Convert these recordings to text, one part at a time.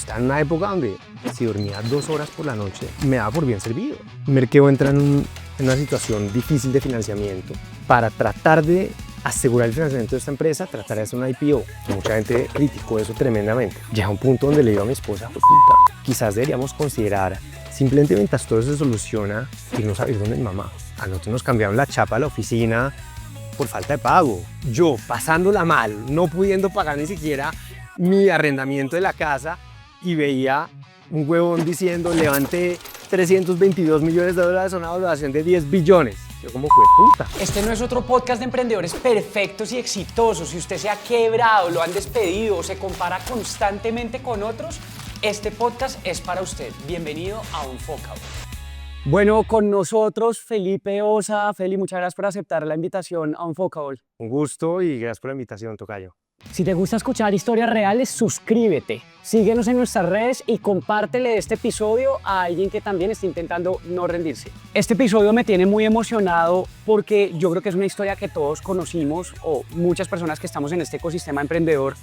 estaba en una época donde si dormía 2 horas por la noche me daba por bien servido. Merkeo entra en una situación difícil de financiamiento. Para tratar de asegurar el financiamiento de esta empresa, tratar de hacer una IPO. Mucha gente criticó eso tremendamente. Llega un punto donde le digo a mi esposa, puta, quizás deberíamos considerar, simplemente mientras todo se soluciona, irnos a ir donde mi mamá. A nosotros nos cambiaron la chapa a la oficina por falta de pago. Yo, pasándola mal, no pudiendo pagar ni siquiera mi arrendamiento de la casa, y veía un huevón diciendo, levante $322 millones a una valoración de 10 billones. Yo como fue puta. Este no es otro podcast de emprendedores perfectos y exitosos. Si usted se ha quebrado, lo han despedido o se compara constantemente con otros, este podcast es para usted. Bienvenido a Unfocable. Bueno, con nosotros Felipe Osa. Feli, muchas gracias por aceptar la invitación a Unfocable. Un gusto y gracias por la invitación, tocayo. Si te gusta escuchar historias reales, suscríbete, síguenos en nuestras redes y compártele este episodio a alguien que también está intentando no rendirse. Este episodio me tiene muy emocionado porque yo creo que es una historia que todos conocimos, o muchas personas que estamos en este ecosistema emprendedor,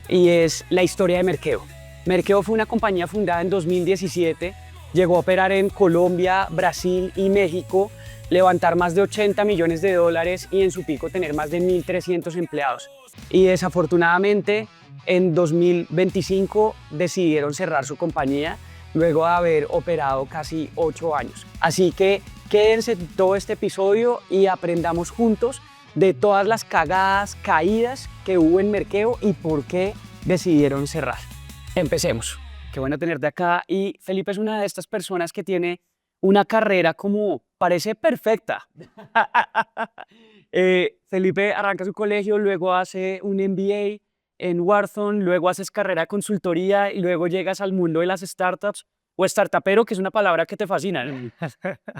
y es la historia de Merkeo. Merkeo fue una compañía fundada en 2017, llegó a operar en Colombia, Brasil y México, levantar más de $80 millones y en su pico tener más de 1.300 empleados. Y desafortunadamente en 2025 decidieron cerrar su compañía luego de haber operado casi 8 años. Así que quédense en todo este episodio y aprendamos juntos de todas las cagadas, caídas que hubo en Merkeo y por qué decidieron cerrar. Empecemos. Qué bueno tenerte acá, y Felipe es una de estas personas que tiene una carrera como parece perfecta. Felipe arranca su colegio, luego hace un MBA en Wharton, luego haces carrera de consultoría y luego llegas al mundo de las startups, o startupero, que es una palabra que te fascina.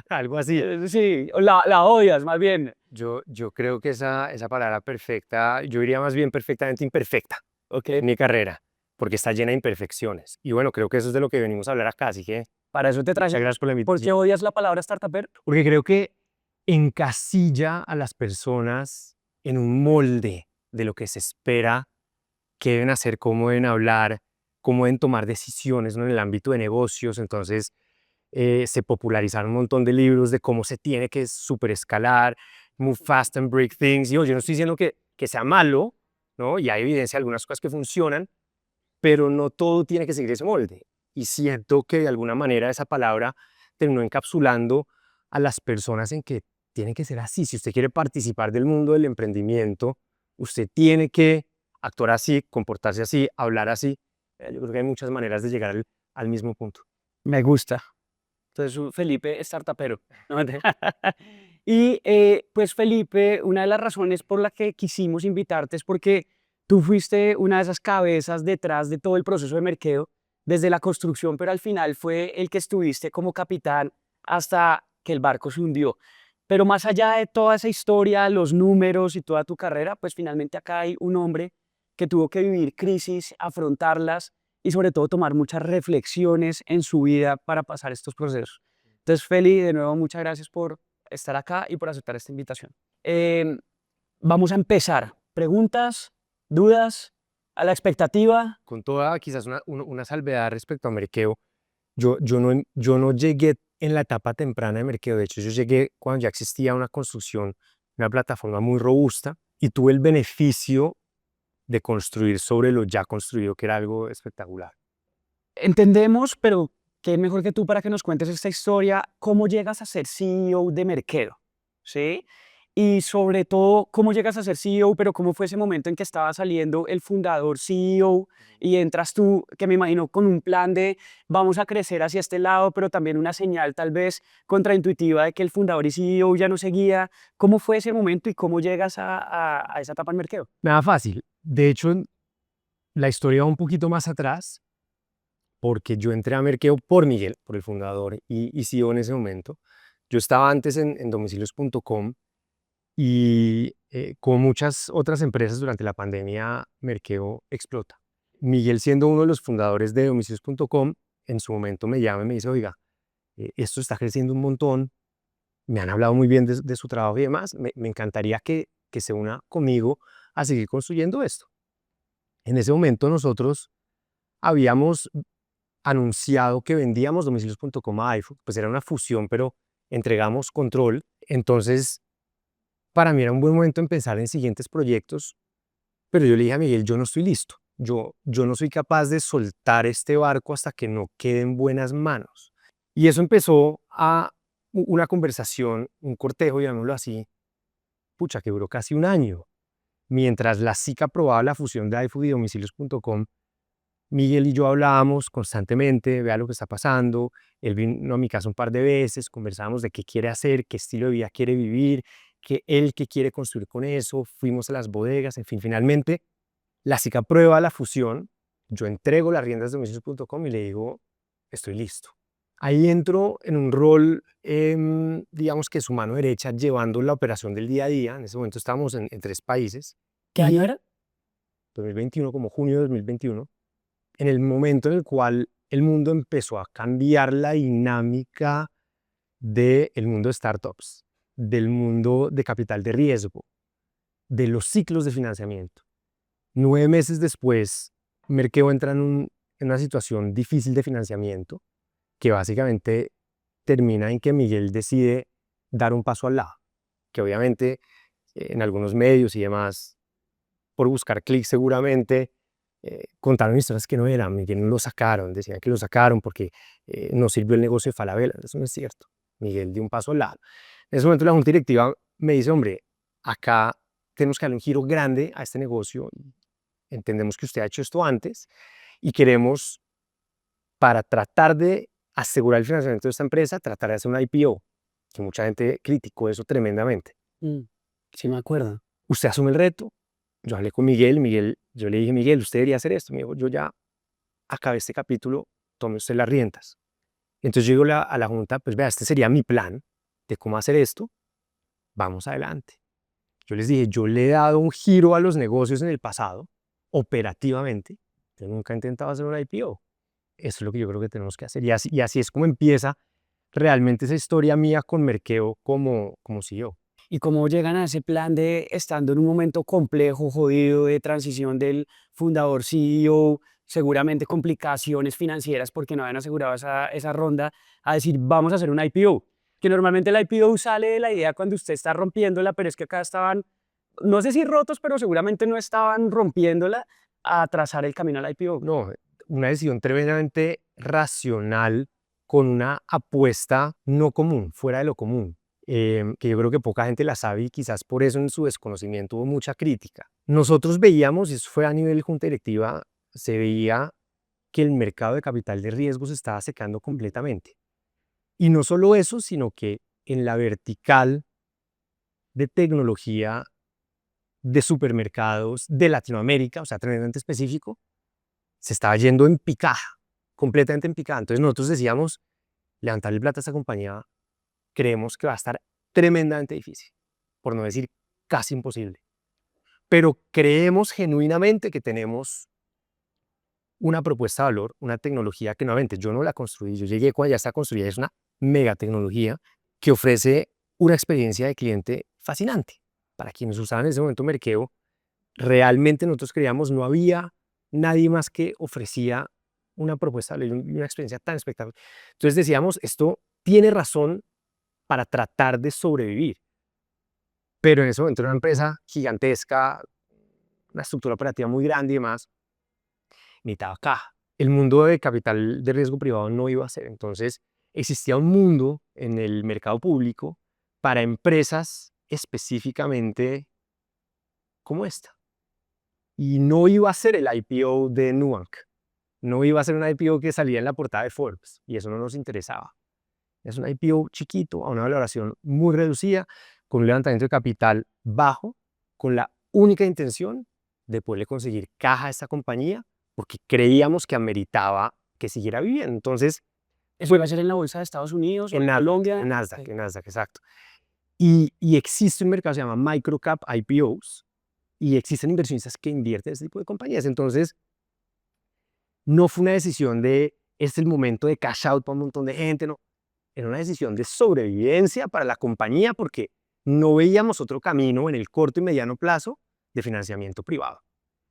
Algo así. Sí, la odias más bien. Yo creo que esa palabra perfecta, yo diría más bien perfectamente imperfecta, Okay. mi carrera, porque está llena de imperfecciones. Y bueno, creo que eso es de lo que venimos a hablar acá, así que Para eso te traje. muchas gracias por la ¿Por invitación. qué odias la palabra startupero? Porque creo que encasilla a las personas en un molde de lo que se espera que deben hacer, cómo deben hablar, cómo deben tomar decisiones, ¿no? En el ámbito de negocios. Entonces se popularizaron un montón de libros de cómo se tiene que superescalar, move fast and break things. Yo no estoy diciendo que sea malo, ¿no? Y hay evidencia de algunas cosas que funcionan, pero no todo tiene que seguir ese molde. Y siento que de alguna manera esa palabra terminó encapsulando a las personas en que tienen que ser así. Si usted quiere participar del mundo del emprendimiento, usted tiene que actuar así, comportarse así, hablar así. Yo creo que hay muchas maneras de llegar al mismo punto. Me gusta. Entonces, Felipe, startupero. No, y pues Felipe, una de las razones por la que quisimos invitarte es porque tú fuiste una de esas cabezas detrás de todo el proceso de Merkeo, desde la construcción, pero al final fue el que estuviste como capitán hasta que el barco se hundió. Pero más allá de toda esa historia, los números y toda tu carrera, pues finalmente acá hay un hombre que tuvo que vivir crisis, afrontarlas y sobre todo tomar muchas reflexiones en su vida para pasar estos procesos. Entonces, Feli, de nuevo, muchas gracias por estar acá y por aceptar esta invitación. Vamos a empezar. ¿Preguntas? ¿Dudas? ¿A la expectativa? Con toda quizás una salvedad respecto a Merkeo, yo no llegué en la etapa temprana de Merkeo. De hecho, yo llegué cuando ya existía una construcción, una plataforma muy robusta, y tuve el beneficio de construir sobre lo ya construido, que era algo espectacular. Entendemos, pero ¿qué mejor que tú para que nos cuentes esta historia? ¿Cómo llegas a ser CEO de Merkeo? ¿Sí? Y sobre todo, ¿cómo llegas a ser CEO? Pero ¿cómo fue ese momento en que estaba saliendo el fundador CEO y entras tú, que me imagino con un plan de vamos a crecer hacia este lado, pero también una señal tal vez contraintuitiva de que el fundador y CEO ya no seguía? ¿Cómo fue ese momento y cómo llegas a esa etapa en Merkeo? Nada fácil. De hecho, la historia va un poquito más atrás, porque yo entré a Merkeo por Miguel, por el fundador y CEO en ese momento. Yo estaba antes en domicilios.com, y como muchas otras empresas durante la pandemia, Merkeo explota. Miguel, siendo uno de los fundadores de domicilios.com, en su momento me llama y me dice, oiga, esto está creciendo un montón, me han hablado muy bien de su trabajo y demás, me encantaría que se una conmigo a seguir construyendo esto. En ese momento nosotros habíamos anunciado que vendíamos domicilios.com a iFood, pues era una fusión, pero entregamos control. Entonces, para mí era un buen momento en pensar en siguientes proyectos, pero yo le dije a Miguel, yo no estoy listo. Yo no soy capaz de soltar este barco hasta que no quede en buenas manos. Y eso empezó a una conversación, un cortejo, llamémoslo así, pucha, que duró casi un año. Mientras la SIC aprobaba la fusión de iFood y domicilios.com, Miguel y yo hablábamos constantemente, vea lo que está pasando. Él vino a mi casa un par de veces, conversábamos de qué quiere hacer, qué estilo de vida quiere vivir, qué quiere construir con eso. Fuimos a las bodegas, en fin, finalmente la SIC aprueba la fusión. Yo entrego las riendas de domicilios.com y le digo, estoy listo. Ahí entro en un rol, digamos que su mano derecha, llevando la operación del día a día. En ese momento estábamos en 3 países. ¿Qué año era? 2021, como junio de 2021. En el momento en el cual el mundo empezó a cambiar la dinámica del mundo de startups, del mundo de capital de riesgo, de los ciclos de financiamiento. 9 meses después, Merkeo entra en una situación difícil de financiamiento que básicamente termina en que Miguel decide dar un paso al lado, que obviamente en algunos medios y demás, por buscar clics seguramente, contaron historias que no eran. Miguel lo sacaron, decían que lo sacaron porque no sirvió el negocio de Falabella. Eso no es cierto. Miguel dio un paso al lado. En ese momento la junta directiva me dice, hombre, acá tenemos que darle un giro grande a este negocio. Entendemos que usted ha hecho esto antes y queremos, para tratar de asegurar el financiamiento de esta empresa, tratar de hacer una IPO, que mucha gente criticó eso tremendamente. Sí, me acuerdo. Usted asume el reto. Yo hablé con Miguel, yo le dije, Miguel, usted debería hacer esto. Me dijo, yo ya acabé este capítulo, tome usted las riendas. Entonces yo digo a la junta, pues vea, este sería mi plan de cómo hacer esto, vamos adelante. Yo les dije, yo le he dado un giro a los negocios en el pasado, operativamente, yo nunca he intentado hacer una IPO. Eso es lo que yo creo que tenemos que hacer. Y así es como empieza realmente esa historia mía con Merkeo como CEO. ¿Y cómo llegan a ese plan de, estando en un momento complejo, jodido, de transición del fundador CEO, seguramente complicaciones financieras porque no habían asegurado esa ronda, a decir, vamos a hacer una IPO? Que normalmente la IPO sale de la idea cuando usted está rompiéndola, pero es que acá estaban, no sé si rotos, pero seguramente no estaban rompiéndola, a trazar el camino a la IPO. No, una decisión tremendamente racional con una apuesta no común, fuera de lo común. Que yo creo que poca gente la sabe y quizás por eso en su desconocimiento hubo mucha crítica. Nosotros veíamos, y eso fue a nivel junta directiva, se veía que el mercado de capital de riesgo se estaba secando completamente. Y no solo eso, sino que en la vertical de tecnología de supermercados de Latinoamérica, o sea, tremendamente específico, se estaba yendo en picada, completamente en picada. Entonces nosotros decíamos, levantarle plata a esta compañía creemos que va a estar tremendamente difícil, por no decir casi imposible. Pero creemos genuinamente que tenemos una propuesta de valor, una tecnología que nuevamente yo no la construí, yo llegué cuando ya está construida, es una mega tecnología que ofrece una experiencia de cliente fascinante. Para quienes usaban en ese momento Merkeo, realmente nosotros creíamos no había nadie más que ofrecía una propuesta de valor y una experiencia tan espectacular. Entonces decíamos, esto tiene razón para tratar de sobrevivir. Pero en ese momento era una empresa gigantesca, una estructura operativa muy grande y demás, necesitaba caja. El mundo de capital de riesgo privado no iba a ser. Entonces existía un mundo en el mercado público para empresas específicamente como esta. Y no iba a ser el IPO de Nubank. No iba a ser un IPO que salía en la portada de Forbes. Y eso no nos interesaba. Es un IPO chiquito, a una valoración muy reducida, con un levantamiento de capital bajo, con la única intención de poderle conseguir caja a esta compañía, porque creíamos que ameritaba que siguiera viviendo. Entonces, ¿Eso iba a ser en la bolsa de Estados Unidos o en Colombia? En Nasdaq, exacto. Y existe un mercado que se llama Microcap IPOs, y existen inversionistas que invierten en este tipo de compañías. Entonces, no fue una decisión de, este es el momento de cash out para un montón de gente, no. Era una decisión de sobrevivencia para la compañía porque no veíamos otro camino en el corto y mediano plazo de financiamiento privado.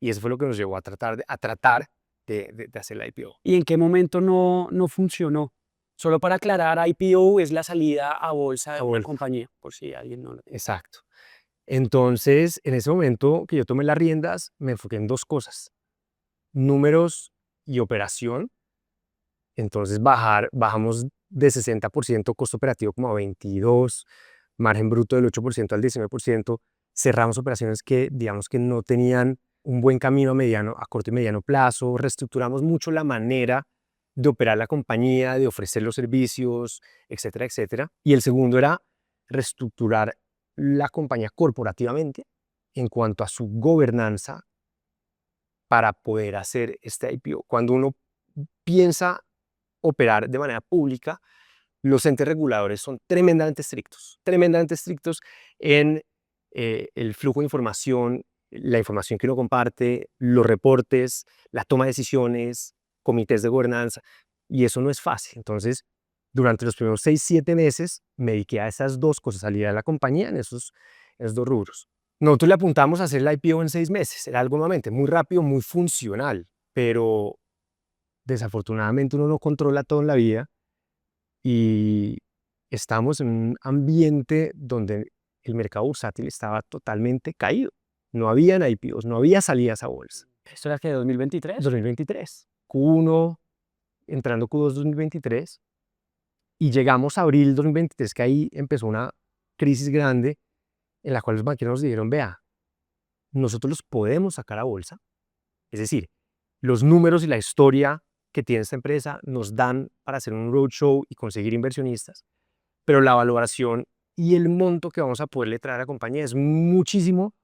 Y eso fue lo que nos llevó a tratar de hacer la IPO. ¿Y en qué momento no funcionó? Solo para aclarar, IPO es la salida a bolsa de una bolsa. compañía, por si alguien no lo tiene. Exacto. Entonces, en ese momento que yo tomé las riendas, me enfoqué en dos cosas: números y operación. Entonces, bajamos de 60% costo operativo como a 22%, margen bruto del 8% al 19%. Cerramos operaciones que, digamos, que no tenían un buen camino a corto y mediano plazo. Reestructuramos mucho la manera de operar la compañía, de ofrecer los servicios, etcétera, etcétera. Y el segundo era reestructurar la compañía corporativamente en cuanto a su gobernanza para poder hacer este IPO. Cuando uno piensa operar de manera pública, los entes reguladores son tremendamente estrictos en el flujo de información, la información que uno comparte, los reportes, la toma de decisiones, comités de gobernanza, y eso no es fácil. Entonces, durante los primeros 6, 7 meses me dediqué a esas dos cosas, salir de la compañía en esos dos rubros. Nosotros le apuntamos a hacer el IPO en 6 meses, era algo nuevamente muy rápido, muy funcional, pero desafortunadamente uno no controla todo en la vida y estamos en un ambiente donde el mercado bursátil estaba totalmente caído. No habían IPOs, no había salidas a bolsa. ¿Esto era que 2023? 2023, Q1, entrando Q2 2023, y llegamos a abril 2023, que ahí empezó una crisis grande en la cual los banqueros nos dijeron: vea, nosotros los podemos sacar a bolsa. Es decir, los números y la historia que tiene esta empresa nos dan para hacer un roadshow y conseguir inversionistas, pero la valoración y el monto que vamos a poderle traer a la compañía es muchísimo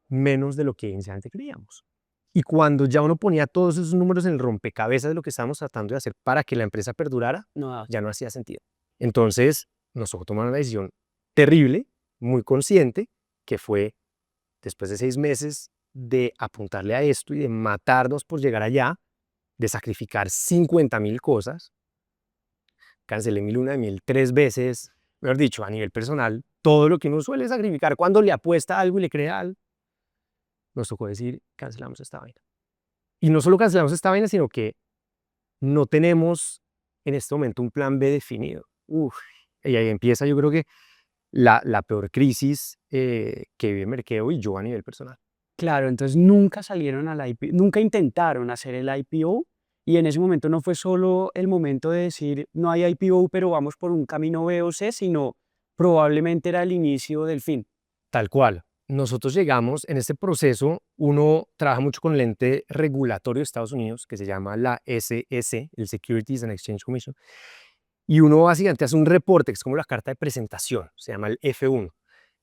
menos de lo que inicialmente creíamos. Y cuando ya uno ponía todos esos números en el rompecabezas de lo que estábamos tratando de hacer para que la empresa perdurara, No, ya no hacía sentido. Entonces, nos tocó tomar una decisión terrible, muy consciente, que fue, después de 6 meses de apuntarle a esto y de matarnos por llegar allá, de sacrificar 50.000 cosas, cancelé mi luna de miel 3 veces, mejor dicho, a nivel personal, todo lo que uno suele sacrificar cuando le apuesta a algo y le cree a algo, nos tocó decir: cancelamos esta vaina. Y no solo cancelamos esta vaina, sino que no tenemos en este momento un plan B definido. Y ahí empieza, yo creo que la peor crisis que vive Merkeo y yo a nivel personal. claro, entonces nunca salieron al IPO, nunca intentaron hacer el IPO y en ese momento no fue solo el momento de decir no hay IPO, pero vamos por un camino B o C, sino probablemente era el inicio del fin. Tal cual. Nosotros llegamos en este proceso, uno trabaja mucho con el ente regulatorio de Estados Unidos, que se llama la SEC, el Securities and Exchange Commission, y uno básicamente hace un reporte, que es como la carta de presentación, se llama el F1,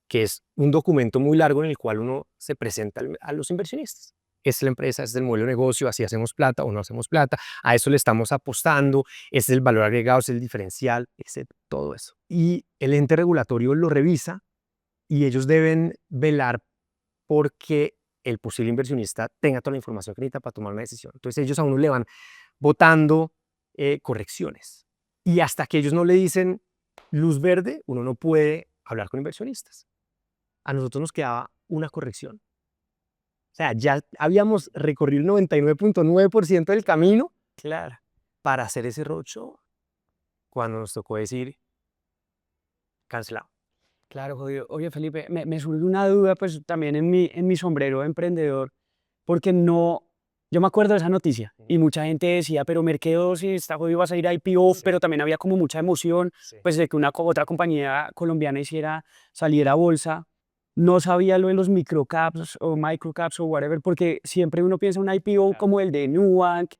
que es un documento muy largo en el cual uno se presenta a los inversionistas. Esta es la empresa, este es el modelo de negocio, así hacemos plata o no hacemos plata, a eso le estamos apostando, este es el valor agregado, este es el diferencial, todo eso. Y el ente regulatorio lo revisa y ellos deben velar porque el posible inversionista tenga toda la información que necesita para tomar una decisión. Entonces ellos a uno le van botando correcciones. Y hasta que ellos no le dicen luz verde, uno no puede hablar con inversionistas. A nosotros nos quedaba una corrección. O sea, ya habíamos recorrido el 99.9% del camino, Claro. para hacer ese roadshow, cuando nos tocó decir cancelado. Claro, jodido. Oye, Felipe, me surge una duda, pues también en mi sombrero de emprendedor, porque no, yo me acuerdo de esa noticia y mucha gente decía, pero Mercado, si está jodido, vas a ir a IPO, Sí. pero también había como mucha emoción, Sí. pues de que otra compañía colombiana saliera a bolsa. No sabía lo de los microcaps o microcaps o whatever, porque siempre uno piensa en un IPO Claro. como el de Nubank,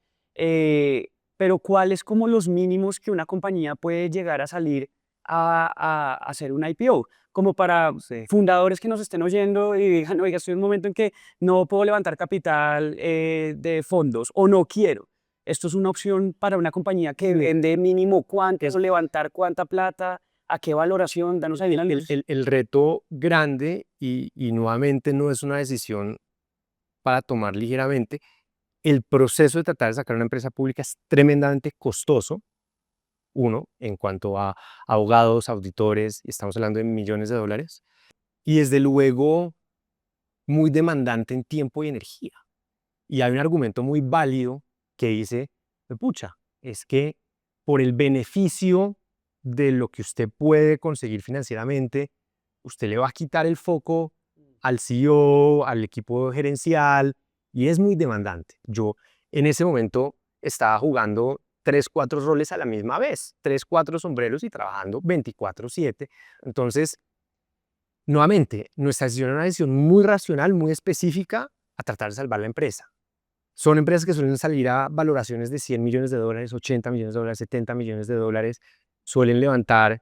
pero ¿cuáles como los mínimos que una compañía puede llegar a salir a hacer un IPO? Como para Sí. fundadores que nos estén oyendo y digan, oiga, estoy en un momento en que no puedo levantar capital de fondos o no quiero. Esto es una opción para una compañía que vende mínimo cuánto, levantar cuánta plata, a qué valoración, danos ahí la luz. El reto grande, y nuevamente no es una decisión para tomar ligeramente, el proceso de tratar de sacar una empresa pública es tremendamente costoso. Uno, en cuanto a abogados, auditores, estamos hablando de millones de dólares, y desde luego muy demandante en tiempo y energía. Y hay un argumento muy válido que dice, pucha, es que por el beneficio de lo que usted puede conseguir financieramente, usted le va a quitar el foco al CEO, al equipo gerencial, y es muy demandante. Yo en ese momento estaba jugando 3, 4 roles a la misma vez, 3, 4 sombreros y trabajando 24/7. Entonces, nuevamente, nuestra decisión era una decisión muy racional, muy específica a tratar de salvar la empresa. Son empresas que suelen salir a valoraciones de $100 millones, $80 millones, $70 millones, suelen levantar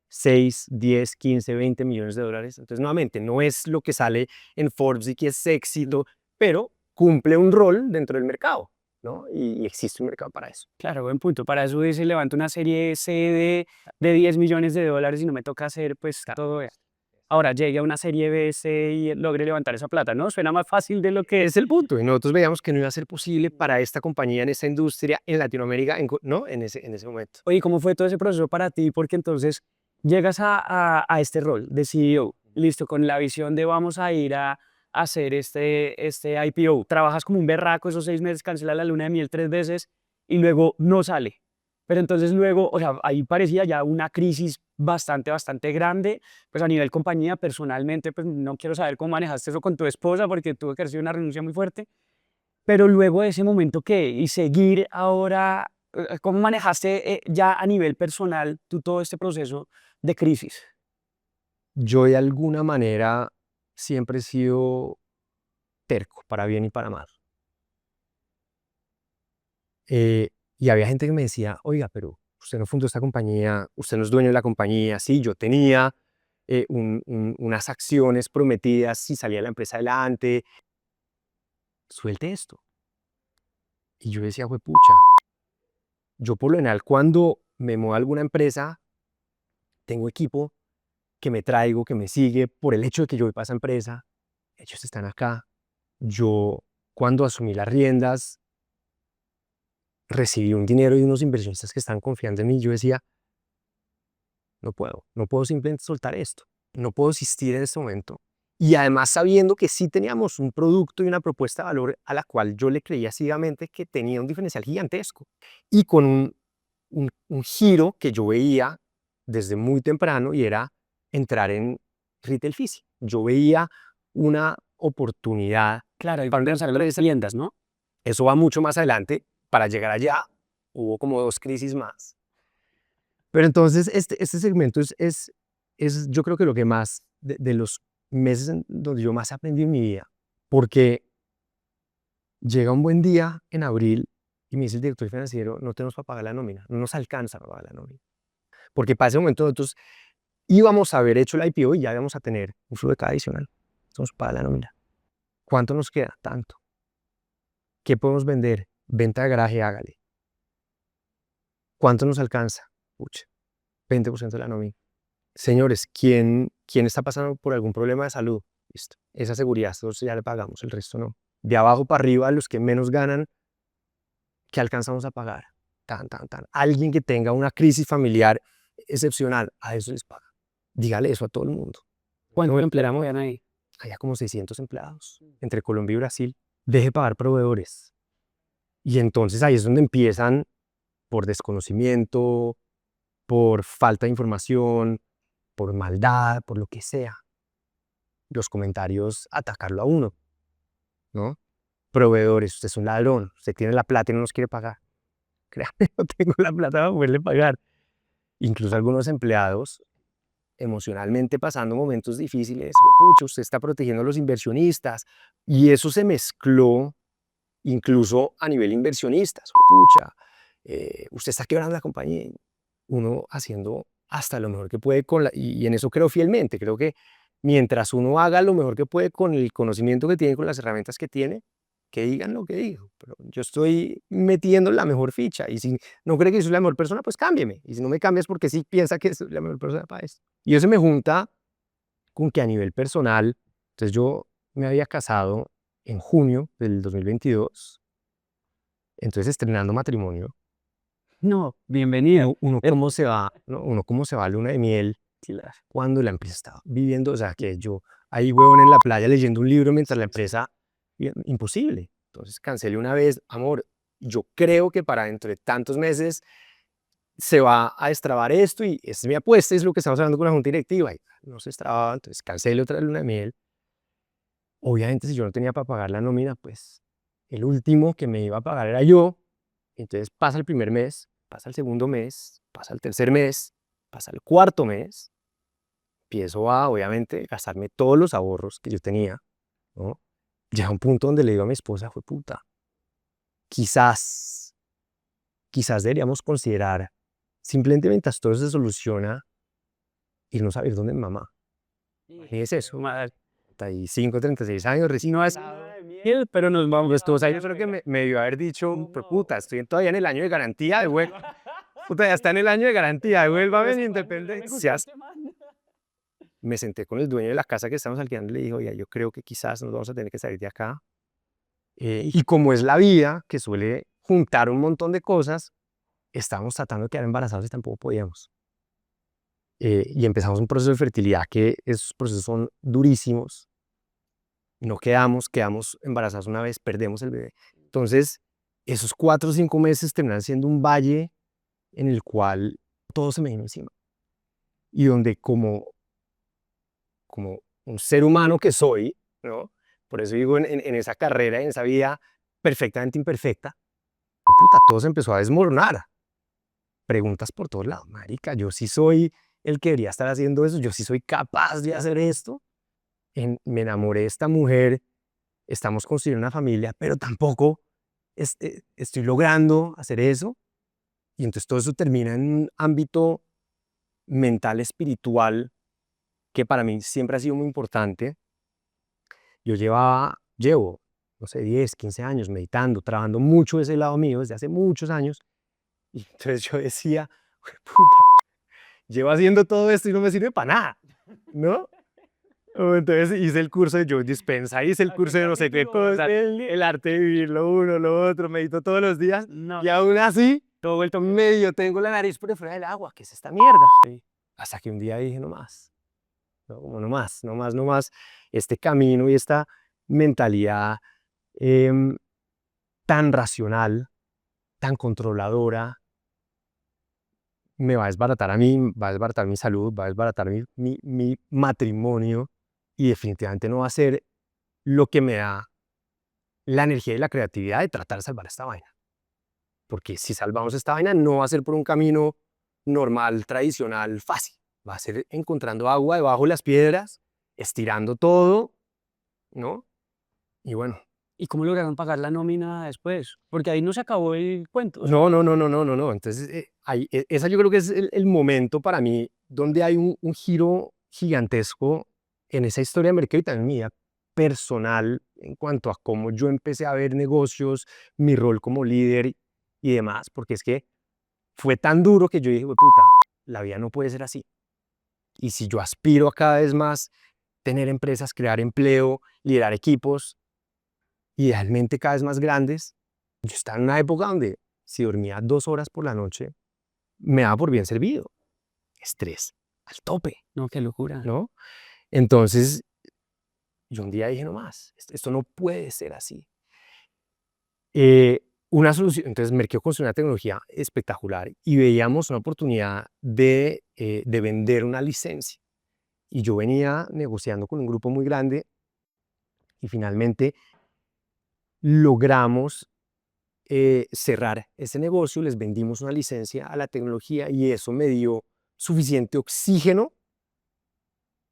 6, 10, 15, $20 millones. Entonces, nuevamente, no es lo que sale en Forbes y que es éxito, pero cumple un rol dentro del mercado, ¿no? Y existe un mercado para eso. Claro, buen punto. Para eso dice, levanto una serie C de $10 millones y no me toca hacer pues todo esto. Ahora llegue a una serie B, C y logre levantar esa plata, ¿no? Suena más fácil de lo que Es el punto. Y nosotros veíamos que no iba a ser posible para esta compañía en esta industria en Latinoamérica, ¿no? En ese momento. Oye, ¿cómo fue todo ese proceso para ti? Porque entonces llegas a este rol de CEO, listo, con la visión de vamos a ir a hacer este IPO. Trabajas como un berraco esos 6 meses, cancela la luna de miel 3 veces y luego no sale. Pero entonces luego, o sea, ahí parecía ya una crisis bastante grande, pues a nivel compañía, personalmente, pues no quiero saber cómo manejaste eso con tu esposa porque tuvo que haber sido una renuncia muy fuerte. Pero luego de ese momento, ¿qué? Y seguir ahora, ¿cómo manejaste ya a nivel personal tú todo este proceso de crisis? Yo de alguna manera siempre he sido terco, para bien y para mal. Y había gente que me decía, oiga, pero usted no fundó esta compañía, usted no es dueño de la compañía. Sí, yo tenía unas acciones prometidas si salía la empresa adelante, suelte esto. Y yo decía, pucha, yo por lo general cuando me muevo a alguna empresa, tengo equipo que me traigo, que me sigue por el hecho de que yo voy para esa empresa, ellos están acá. Yo cuando asumí las riendas, recibí un dinero de unos inversionistas que están confiando en mí. Yo decía, no puedo simplemente soltar esto, no puedo existir en este momento. Y además sabiendo que sí teníamos un producto y una propuesta de valor a la cual yo le creía ciegamente que tenía un diferencial gigantesco. Y con un giro que yo veía desde muy temprano y era entrar en retail físico. Yo veía una oportunidad. Claro, y para lanzar las tiendas, ¿no? Eso va mucho más adelante. Para llegar allá hubo como 2 crisis más. Pero entonces este segmento es yo creo que lo que más, de los meses en donde yo más aprendí en mi vida, porque llega un buen día en abril y me dice el director financiero, no tenemos para pagar la nómina, no nos alcanza para pagar la nómina. Porque para ese momento nosotros íbamos a haber hecho el IPO y ya íbamos a tener un flujo de caja adicional. Entonces, para la nómina. ¿Cuánto nos queda? Tanto. ¿Qué podemos vender? Venta de garaje, hágale. ¿Cuánto nos alcanza? Pucha, 20% de la nómina. Señores, ¿quién está pasando por algún problema de salud? Listo. Esa seguridad, nosotros ya le pagamos, el resto no. De abajo para arriba, los que menos ganan, ¿qué alcanzamos a pagar? Tan. Alguien que tenga una crisis familiar excepcional, a eso les paga. Dígale eso a todo el mundo. ¿Cuántos empleados habían ahí? Había como 600 empleados entre Colombia y Brasil. Deje de pagar proveedores. Y entonces ahí es donde empiezan, por desconocimiento, por falta de información, por maldad, por lo que sea, los comentarios atacarlo a uno, ¿no? Proveedores, usted es un ladrón, usted tiene la plata y no nos quiere pagar. Créame, no tengo la plata para poderle pagar. Incluso algunos empleados emocionalmente pasando momentos difíciles, pucha, usted está protegiendo a los inversionistas, y eso se mezcló incluso a nivel inversionistas, pucha, usted está quebrando la compañía, uno haciendo hasta lo mejor que puede y en eso creo fielmente, creo que mientras uno haga lo mejor que puede con el conocimiento que tiene, con las herramientas que tiene, que digan lo que digo, pero yo estoy metiendo la mejor ficha, y si no cree que soy la mejor persona, pues cámbieme, y si no me cambias porque sí piensa que soy la mejor persona para esto. Y eso me junta con que a nivel personal, entonces yo me había casado en junio del 2022, entonces estrenando matrimonio. No, bienvenido. Uno cómo se va, ¿no? Uno cómo se va a luna de miel cuando la empresa estaba viviendo, o sea, que yo ahí huevón en la playa leyendo un libro mientras la empresa, imposible. Entonces cancelé una vez, amor, yo creo que para dentro de tantos meses se va a destrabar esto y es mi apuesta, es lo que estamos hablando con la junta directiva. Y no se destrababa, entonces cancelé otra luna de miel. Obviamente, si yo no tenía para pagar la nómina, pues el último que me iba a pagar era yo. Entonces pasa el primer mes, pasa el segundo mes, pasa el tercer mes, pasa el cuarto mes. Empiezo a, obviamente, gastarme todos los ahorros que yo tenía, ¿no? Llega un punto donde le digo a mi esposa, fue puta, quizás deberíamos considerar, simplemente mientras todo se soluciona, irnos a ver dónde mi mamá. ¿Qué es eso? 35, 36 años, recién No es pero nos vamos. pues todos años creo que me debió haber dicho, pues puta, estoy todavía en el año de garantía, puta, ya está en el año de garantía, devuélvame mi independencia. Me senté con el dueño de la casa que estamos alquilando y le dije, oye, yo creo que quizás nos vamos a tener que salir de acá. Y como es la vida, que suele juntar un montón de cosas, estábamos tratando de quedar embarazados y tampoco podíamos. Y empezamos un proceso de fertilidad que esos procesos son durísimos. No quedamos embarazados una vez, perdemos el bebé. Entonces, esos 4 o 5 meses terminan siendo un valle en el cual todo se me vino encima. Y donde como un ser humano que soy, ¿no? Por eso digo, en esa carrera, en esa vida perfectamente imperfecta, puta, todo se empezó a desmoronar. Preguntas por todos lados, marica, yo sí soy el que debería estar haciendo eso, yo sí soy capaz de hacer esto. Me enamoré de esta mujer, estamos construyendo una familia, pero tampoco estoy logrando hacer eso. Y entonces todo eso termina en un ámbito mental, espiritual, que para mí siempre ha sido muy importante. Yo llevo, no sé, 10, 15 años meditando, trabajando mucho ese lado mío desde hace muchos años. Y entonces yo decía, puta, llevo haciendo todo esto y no me sirve para nada, ¿no? Entonces hice el curso de Joe Dispenza, hice el curso de no sé qué cosa, el arte de vivir lo uno, lo otro, medito todos los días. Y aún así, todo vuelto medio, tengo la nariz por fuera del agua, ¿qué es esta mierda? Sí. Hasta que un día dije, no más, no más, este camino y esta mentalidad tan racional, tan controladora, me va a desbaratar a mí, va a desbaratar mi salud, va a desbaratar mi matrimonio y definitivamente no va a ser lo que me da la energía y la creatividad de tratar de salvar esta vaina. Porque si salvamos esta vaina no va a ser por un camino normal, tradicional, fácil. Va a ser encontrando agua debajo de las piedras, estirando todo, ¿no? Y bueno. ¿Y cómo lograron pagar la nómina después? Porque ahí no se acabó el cuento. No. Entonces, esa yo creo que es el momento para mí donde hay un giro gigantesco en esa historia de mercado y también en mi vida personal en cuanto a cómo yo empecé a ver negocios, mi rol como líder y demás, porque es que fue tan duro que yo dije, puta, la vida no puede ser así. Y si yo aspiro a cada vez más tener empresas, crear empleo, liderar equipos, idealmente cada vez más grandes, yo estaba en una época donde si dormía 2 horas por la noche, me daba por bien servido. Estrés al tope. No, qué locura. ¿No? Entonces, yo un día dije, no más, esto no puede ser así. Una solución, entonces Merkeo construyó una tecnología espectacular y veíamos una oportunidad de vender una licencia. Y yo venía negociando con un grupo muy grande y finalmente logramos cerrar ese negocio, les vendimos una licencia a la tecnología y eso me dio suficiente oxígeno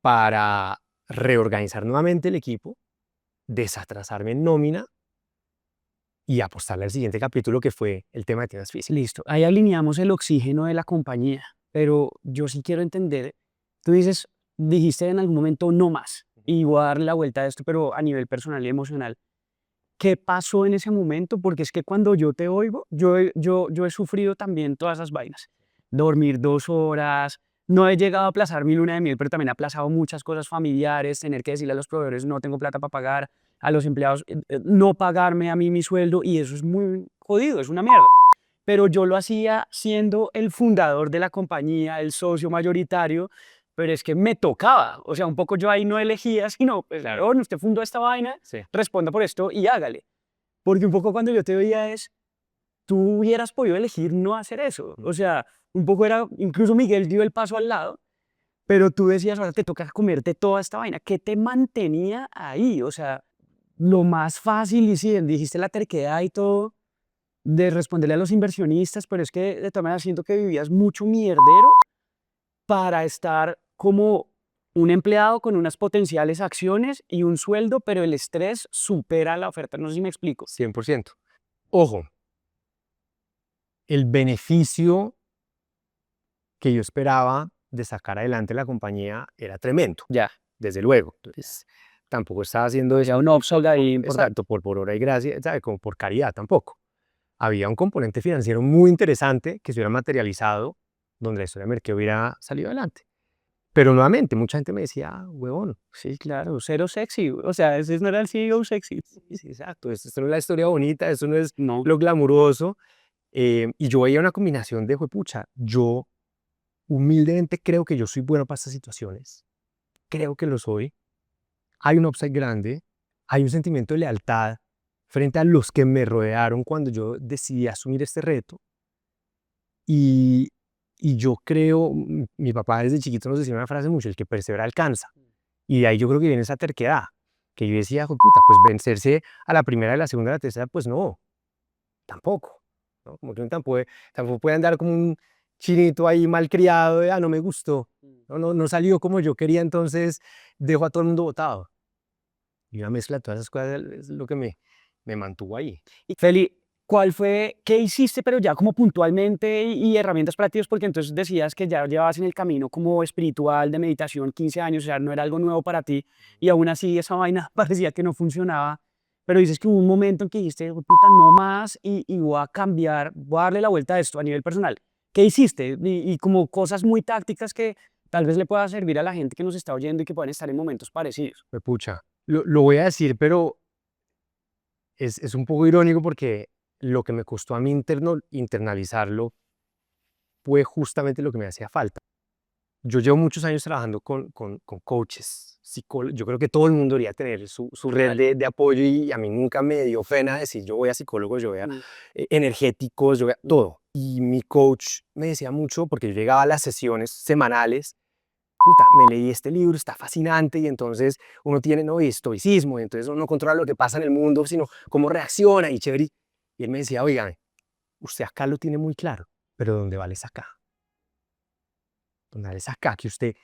para reorganizar nuevamente el equipo, desatrasarme en nómina y apostarle al siguiente capítulo que fue el tema de tiendas físicas. Listo, ahí alineamos el oxígeno de la compañía, pero yo sí quiero entender, tú dijiste en algún momento no más y voy a darle la vuelta a esto, pero a nivel personal y emocional. ¿Qué pasó en ese momento? Porque es que cuando yo te oigo, yo he sufrido también todas esas vainas. Dormir 2 horas, no he llegado a aplazar mi luna de miel, pero también he aplazado muchas cosas familiares, tener que decirle a los proveedores no tengo plata para pagar, a los empleados no pagarme a mí mi sueldo y eso es muy jodido, es una mierda. Pero yo lo hacía siendo el fundador de la compañía, el socio mayoritario, pero es que me tocaba, o sea, un poco yo ahí no elegía, sino, pues, claro, usted fundó esta vaina, Sí. responda por esto y hágale. Porque un poco cuando yo te veía es, tú hubieras podido elegir no hacer eso. O sea, un poco era, incluso Miguel dio el paso al lado, pero tú decías, ahora te toca comerte toda esta vaina. ¿Qué te mantenía ahí? O sea, lo más fácil, y sí, dijiste la terquedad y todo, de responderle a los inversionistas, pero es que de todas maneras siento que vivías mucho mierdero para estar como un empleado con unas potenciales acciones y un sueldo, pero el estrés supera la oferta. No sé si me explico. 100%. Ojo, el beneficio que yo esperaba de sacar adelante la compañía era tremendo, Ya, desde luego. Entonces, tampoco estaba haciendo eso. ya un upside ahí importante. Exacto, por obra y gracia, ¿sabe? Como por caridad tampoco. Había un componente financiero muy interesante que se hubiera materializado, donde la historia de Mercado hubiera salido adelante. Pero nuevamente, mucha gente me decía, "Ah, huevón, Sí, claro, cero sexy. O sea, ese no era el CEO sexy. sí, exacto, esto no es la historia bonita, esto no es No. lo glamuroso". Y yo veía una combinación de, juepucha, yo humildemente creo que yo soy bueno para estas situaciones, creo que lo soy, hay un upside grande, hay un sentimiento de lealtad frente a los que me rodearon cuando yo decidí asumir este reto. Y, y yo creo, mi papá desde chiquito nos decía una frase mucho, el que persevera alcanza. Y de ahí yo creo que viene esa terquedad, que yo decía, puta, pues vencerse a la primera, a la segunda, a la tercera, pues no, tampoco, ¿no? Como que uno tampoco puede andar como un chinito ahí malcriado de, no me gustó, no salió como yo quería, entonces dejo a todo el mundo botado. Y una mezcla de todas esas cosas es lo que me mantuvo ahí. Y Feli, ¿cuál fue, qué hiciste, pero ya como puntualmente y herramientas prácticas? Porque entonces decías que ya llevabas en el camino como espiritual de meditación 15 años, o sea, no era algo nuevo para ti, y aún así esa vaina parecía que no funcionaba. Pero dices que hubo un momento en que dijiste, puta, no más, y voy a cambiar, voy a darle la vuelta a esto a nivel personal. ¿Qué hiciste? Y como cosas muy tácticas que tal vez le pueda servir a la gente que nos está oyendo y que puedan estar en momentos parecidos. Pucha, lo voy a decir, pero es un poco irónico porque lo que me costó a mí internalizarlo fue justamente lo que me hacía falta. Yo llevo muchos años trabajando con coaches, psicólogos. Yo creo que todo el mundo debería tener su red de apoyo y a mí nunca me dio pena decir yo voy a psicólogos, yo voy a energéticos, yo voy a todo. Y mi coach me decía mucho porque yo llegaba a las sesiones semanales, puta, me leí este libro, está fascinante y entonces uno tiene no estoicismo y entonces uno no controla lo que pasa en el mundo, sino cómo reacciona y chévere. Y él me decía, oigan, usted acá lo tiene muy claro, pero ¿dónde vales acá? ¿Dónde vales acá? Que usted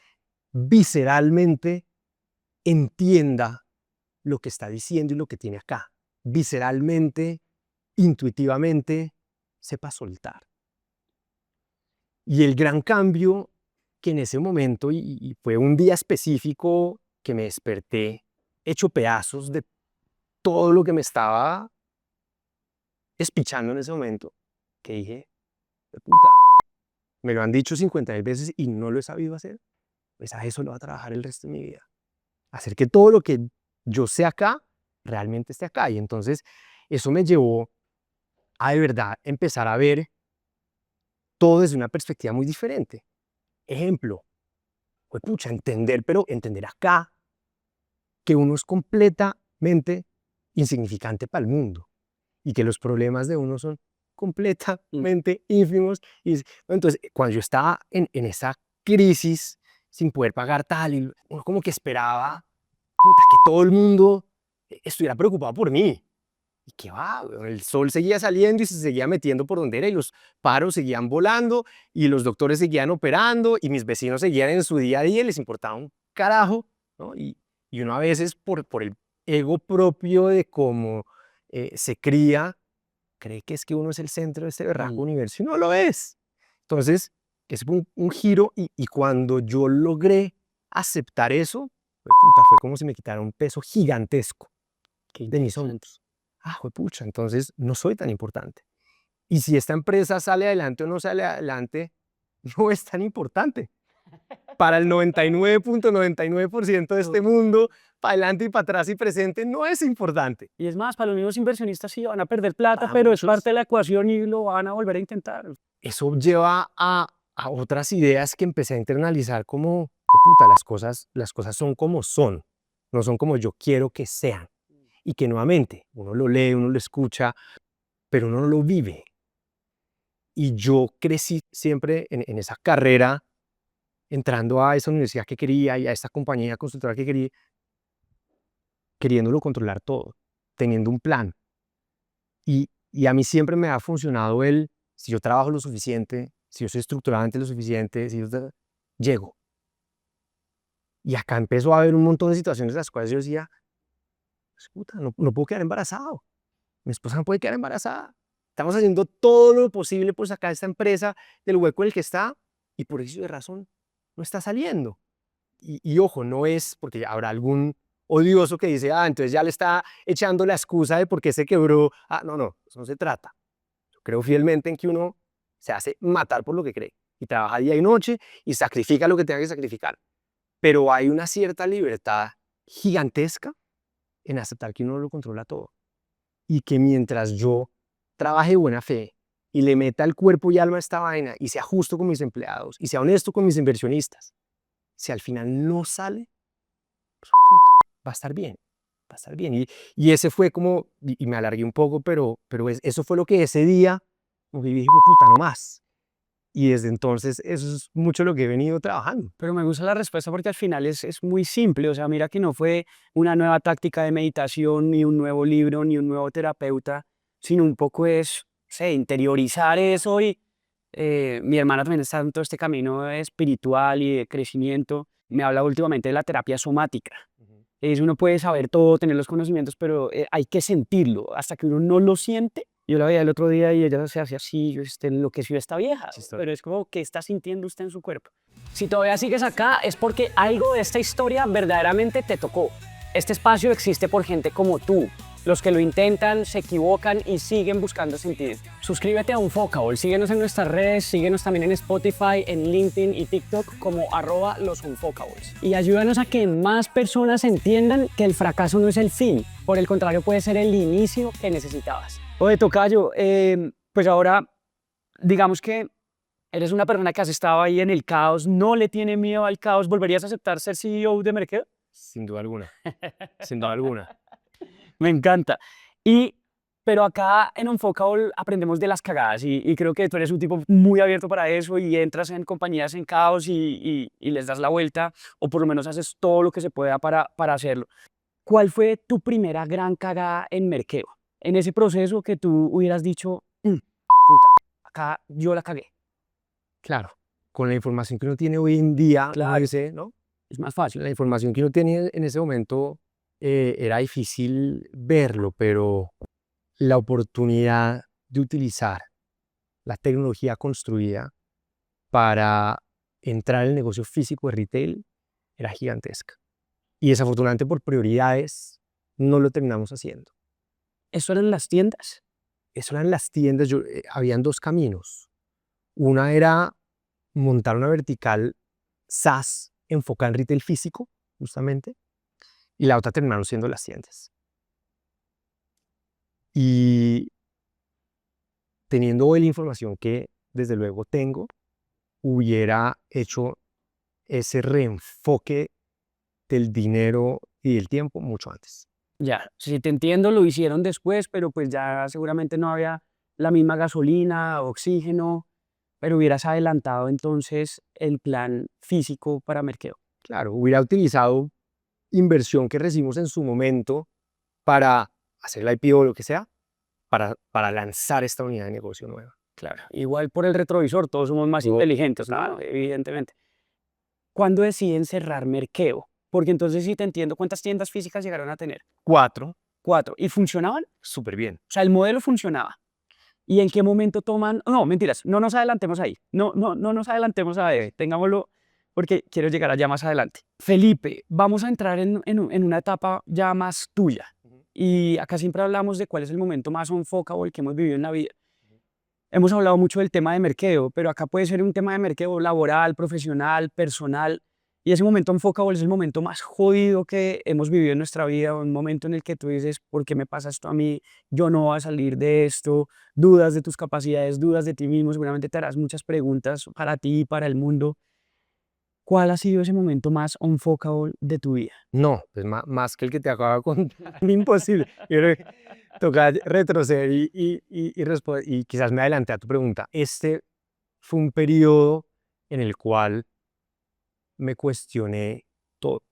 visceralmente entienda lo que está diciendo y lo que tiene acá. Visceralmente, intuitivamente, sepa soltar. Y el gran cambio que en ese momento, y fue un día específico que me desperté hecho pedazos de todo lo que me estaba espichando en ese momento, que dije, "De puta, me lo han dicho 50.000 veces y no lo he sabido hacer, pues a eso lo voy a trabajar el resto de mi vida. Hacer que todo lo que yo sé acá, realmente esté acá". Y entonces eso me llevó a de verdad empezar a ver todo desde una perspectiva muy diferente. Ejemplo, pues pucha, entender, pero entender acá que uno es completamente insignificante para el mundo y que los problemas de uno son completamente ínfimos. Y entonces, cuando yo estaba en esa crisis sin poder pagar tal, y uno como que esperaba, puta, que todo el mundo estuviera preocupado por mí. Y qué va, weón, el sol seguía saliendo y se seguía metiendo por donde era y los paros seguían volando y los doctores seguían operando y mis vecinos seguían en su día a día y les importaba un carajo, ¿no? Y uno a veces por el ego propio de cómo se cría, cree que es que uno es el centro de este berraco universo y no lo es. Entonces, es un giro y cuando yo logré aceptar eso, puta, fue como si me quitara un peso gigantesco de mis hombros. Pucha, entonces no soy tan importante. Y si esta empresa sale adelante o no sale adelante, no es tan importante. Para el 99.99% de este mundo, para adelante y para atrás y presente, no es importante. Y es más, para los mismos inversionistas sí van a perder plata, Para pero es muchos, parte de la ecuación y lo van a volver a intentar. eso lleva a otras ideas que empecé a internalizar como, puta, las cosas son como son, no son como yo quiero que sean. y que nuevamente uno lo lee, uno lo escucha, pero uno no lo vive. Y yo crecí siempre en esa carrera, entrando a esa universidad que quería y a esta compañía consultora que quería, queriéndolo controlar todo, teniendo un plan. Y a mí siempre me ha funcionado si yo trabajo lo suficiente, si yo soy estructuradamente lo suficiente, si yo llego. Y acá empezó a haber un montón de situaciones en las cuales yo decía, "Pues, puta, no puedo quedar embarazado. Mi esposa no puede quedar embarazada. Estamos haciendo todo lo posible por sacar a esta empresa del hueco en el que está y por eso de razón no está saliendo. Y ojo, no es porque habrá algún odioso que dice, entonces ya le está echando la excusa de por qué se quebró. No, eso no se trata. Yo creo fielmente en que uno se hace matar por lo que cree y trabaja día y noche y sacrifica lo que tenga que sacrificar. Pero hay una cierta libertad gigantesca en aceptar que uno no lo controla todo y que mientras yo trabaje de buena fe y le meta el cuerpo y alma a esta vaina y sea justo con mis empleados y sea honesto con mis inversionistas, si al final no sale, pues, puta, va a estar bien, va a estar bien. Y ese fue como, y me alargué un poco, pero eso fue lo que ese día como que dije, puta, no más. Y desde entonces eso es mucho lo que he venido trabajando. Pero me gusta la respuesta porque al final es muy simple. O sea, mira que no fue una nueva táctica de meditación, ni un nuevo libro, ni un nuevo terapeuta, sino un poco es, no sé, interiorizar eso. Y mi hermana también está en todo este camino espiritual y de crecimiento. Me habla últimamente de la terapia somática. Es, uno puede saber todo, tener los conocimientos, pero hay que sentirlo. Hasta que uno no lo siente. Yo la veía el otro día y ella se hacía así, yo enloqueció esta vieja. Chistoso. Pero es como, ¿qué está sintiendo usted en su cuerpo? Si todavía sigues acá es porque algo de esta historia verdaderamente te tocó. Este espacio existe por gente como tú, los que lo intentan, se equivocan y siguen buscando sentido. Suscríbete a Unfocable, síguenos en nuestras redes, síguenos también en Spotify, en LinkedIn y TikTok como @losunfocables. Y ayúdanos a que más personas entiendan que el fracaso no es el fin, por el contrario puede ser el inicio que necesitabas. Oye, tocayo, pues ahora digamos que eres una persona que has estado ahí en el caos, no le tiene miedo al caos, ¿volverías a aceptar ser CEO de Mercado? Sin duda alguna. Sin duda alguna. Me encanta. Pero acá en Unfocable aprendemos de las cagadas y creo que tú eres un tipo muy abierto para eso y entras en compañías en caos y les das la vuelta o por lo menos haces todo lo que se pueda para hacerlo. ¿Cuál fue tu primera gran cagada en Merkeo? En ese proceso que tú hubieras dicho, puta, acá yo la cagué. Claro, con la información que uno tiene hoy en día, uno Claro. dice, ¿no? Es más fácil. La información que uno tenía en ese momento era difícil verlo, pero la oportunidad de utilizar la tecnología construida para entrar en el negocio físico de retail era gigantesca. Y desafortunadamente por prioridades no lo terminamos haciendo. ¿Eso eran las tiendas? Eso eran las tiendas, habían dos caminos. Una era montar una vertical SaaS enfocada en retail físico, justamente, y la otra terminaron siendo las tiendas. Y teniendo hoy la información que desde luego tengo, hubiera hecho ese reenfoque del dinero y del tiempo mucho antes. Ya, si te entiendo, lo hicieron después, pero pues ya seguramente no había la misma gasolina, oxígeno, pero hubieras adelantado entonces el plan físico para Merkeo. Claro, hubiera utilizado inversión que recibimos en su momento para hacer el IPO o lo que sea, para lanzar esta unidad de negocio nueva. Claro, igual por el retrovisor, todos somos más inteligentes, ¿no? Evidentemente. ¿Cuándo deciden cerrar Merkeo? Porque entonces si te entiendo, ¿cuántas tiendas físicas llegaron a tener? 4, 4. ¿Y funcionaban? súper bien. O sea, el modelo funcionaba. ¿Y en qué momento toman? No, mentiras, no nos adelantemos ahí. No nos adelantemos a eso. Tengámoslo porque quiero llegar allá más adelante. Felipe, vamos a entrar en una etapa ya más tuya. Y acá siempre hablamos de cuál es el momento más unfocable que hemos vivido en la vida. Hemos hablado mucho del tema de mercadeo, pero acá puede ser un tema de mercadeo laboral, profesional, personal. Y ese momento unfocable es el momento más jodido que hemos vivido en nuestra vida, un momento en el que tú dices, ¿por qué me pasa esto a mí? Yo no voy a salir de esto. Dudas de tus capacidades, dudas de ti mismo, seguramente te harás muchas preguntas para ti y para el mundo. ¿Cuál ha sido ese momento más unfuckable de tu vida? No, pues más que el que te acabo de contar, imposible. Yo creo que toca retroceder y quizás me adelanté a tu pregunta. Este fue un periodo en el cual me cuestioné todo.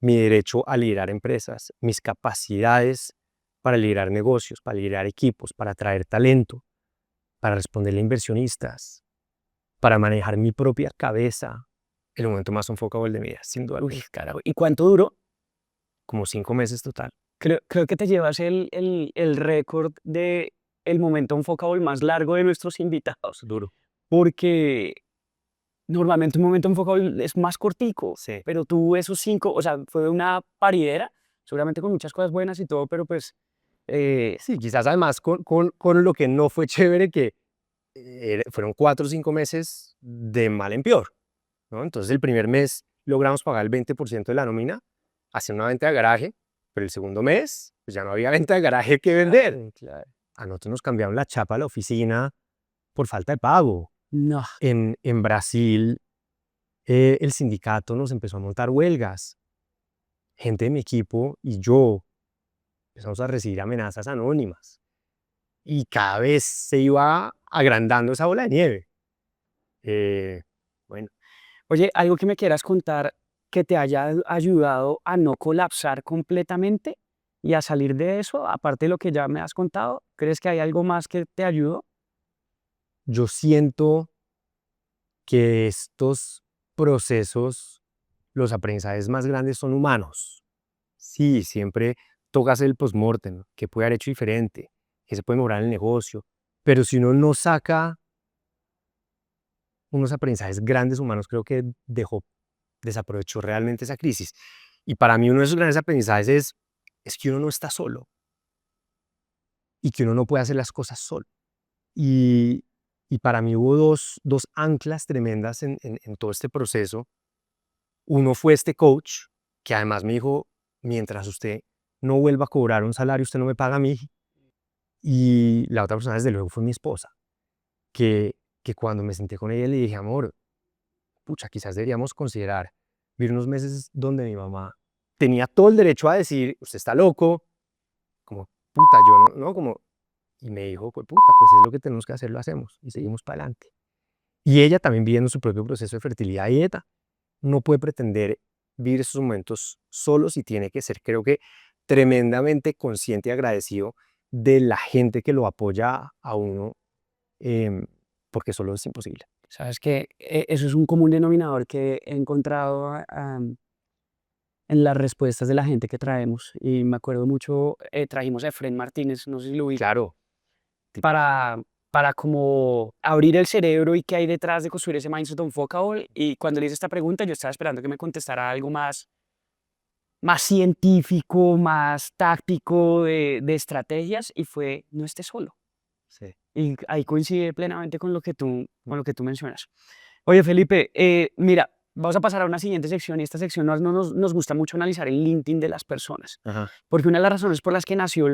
Mi derecho a liderar empresas, mis capacidades para liderar negocios, para liderar equipos, para atraer talento, para responderle a inversionistas, para manejar mi propia cabeza. El momento más enfocado de mi vida, sin duda Uy, alguna. carajo. ¿Y cuánto duró? Como 5 meses total. Creo que te llevas el récord de el momento unfuckable más largo de nuestros invitados, Duro. porque normalmente un momento enfocable es más cortico, Sí. pero tú esos 5, o sea, fue una paridera, seguramente con muchas cosas buenas y todo, pero pues, Sí, quizás además con lo que no fue chévere, que fueron 4 o 5 meses de mal en peor, ¿no? Entonces el primer mes logramos pagar el 20% de la nómina, hacer una venta de garaje, pero el segundo mes pues ya no había venta de garaje que vender. claro. A nosotros nos cambiaron la chapa a la oficina por falta de pago. No, En Brasil, el sindicato nos empezó a montar huelgas. Gente de mi equipo y yo empezamos a recibir amenazas anónimas. Y cada vez se iba agrandando esa bola de nieve. Bueno, oye, algo que me quieras contar que te haya ayudado a no colapsar completamente y a salir de eso, aparte de lo que ya me has contado, ¿crees que hay algo más que te ayudó? yo siento que estos procesos, los aprendizajes más grandes son humanos. Sí, siempre toca hacer el postmortem, qué puede haber hecho diferente, qué se puede mejorar en el negocio, pero si uno no saca unos aprendizajes grandes humanos, creo que desaprovechó realmente esa crisis. Y para mí uno de esos grandes aprendizajes es que uno no está solo y que uno no puede hacer las cosas solo. Y, y para mí hubo dos anclas tremendas en todo este proceso. Uno fue este coach, que además me dijo, mientras usted no vuelva a cobrar un salario, usted no me paga a mí. Y la otra persona, desde luego, fue mi esposa, que cuando me senté con ella le dije, amor, pucha, quizás deberíamos considerar vivir unos meses donde mi mamá tenía todo el derecho a decir, usted está loco, como, puta, yo no, como, y me dijo, pues puta, pues es lo que tenemos que hacer, lo hacemos, y seguimos para adelante. Y ella también viviendo su propio proceso de fertilidad y dieta, no puede pretender vivir esos momentos solos y tiene que ser, creo que, tremendamente consciente y agradecido de la gente que lo apoya a uno, porque solo es imposible. Sabes que eso es un común denominador que he encontrado en las respuestas de la gente que traemos. Y me acuerdo mucho, trajimos a Efren Martínez, no sé si lo ubica, Claro, para, para como abrir el cerebro y qué hay detrás de construir ese mindset unfuckable. Y cuando le hice esta pregunta, yo estaba esperando que me contestara algo más científico, más táctico de estrategias, y fue, no estés solo. sí. Y ahí coincide plenamente con lo que tú mencionas. Oye, Felipe, mira, vamos a pasar a una siguiente sección y esta sección nos gusta mucho analizar el LinkedIn de las personas, Ajá. porque una de las razones por las que nació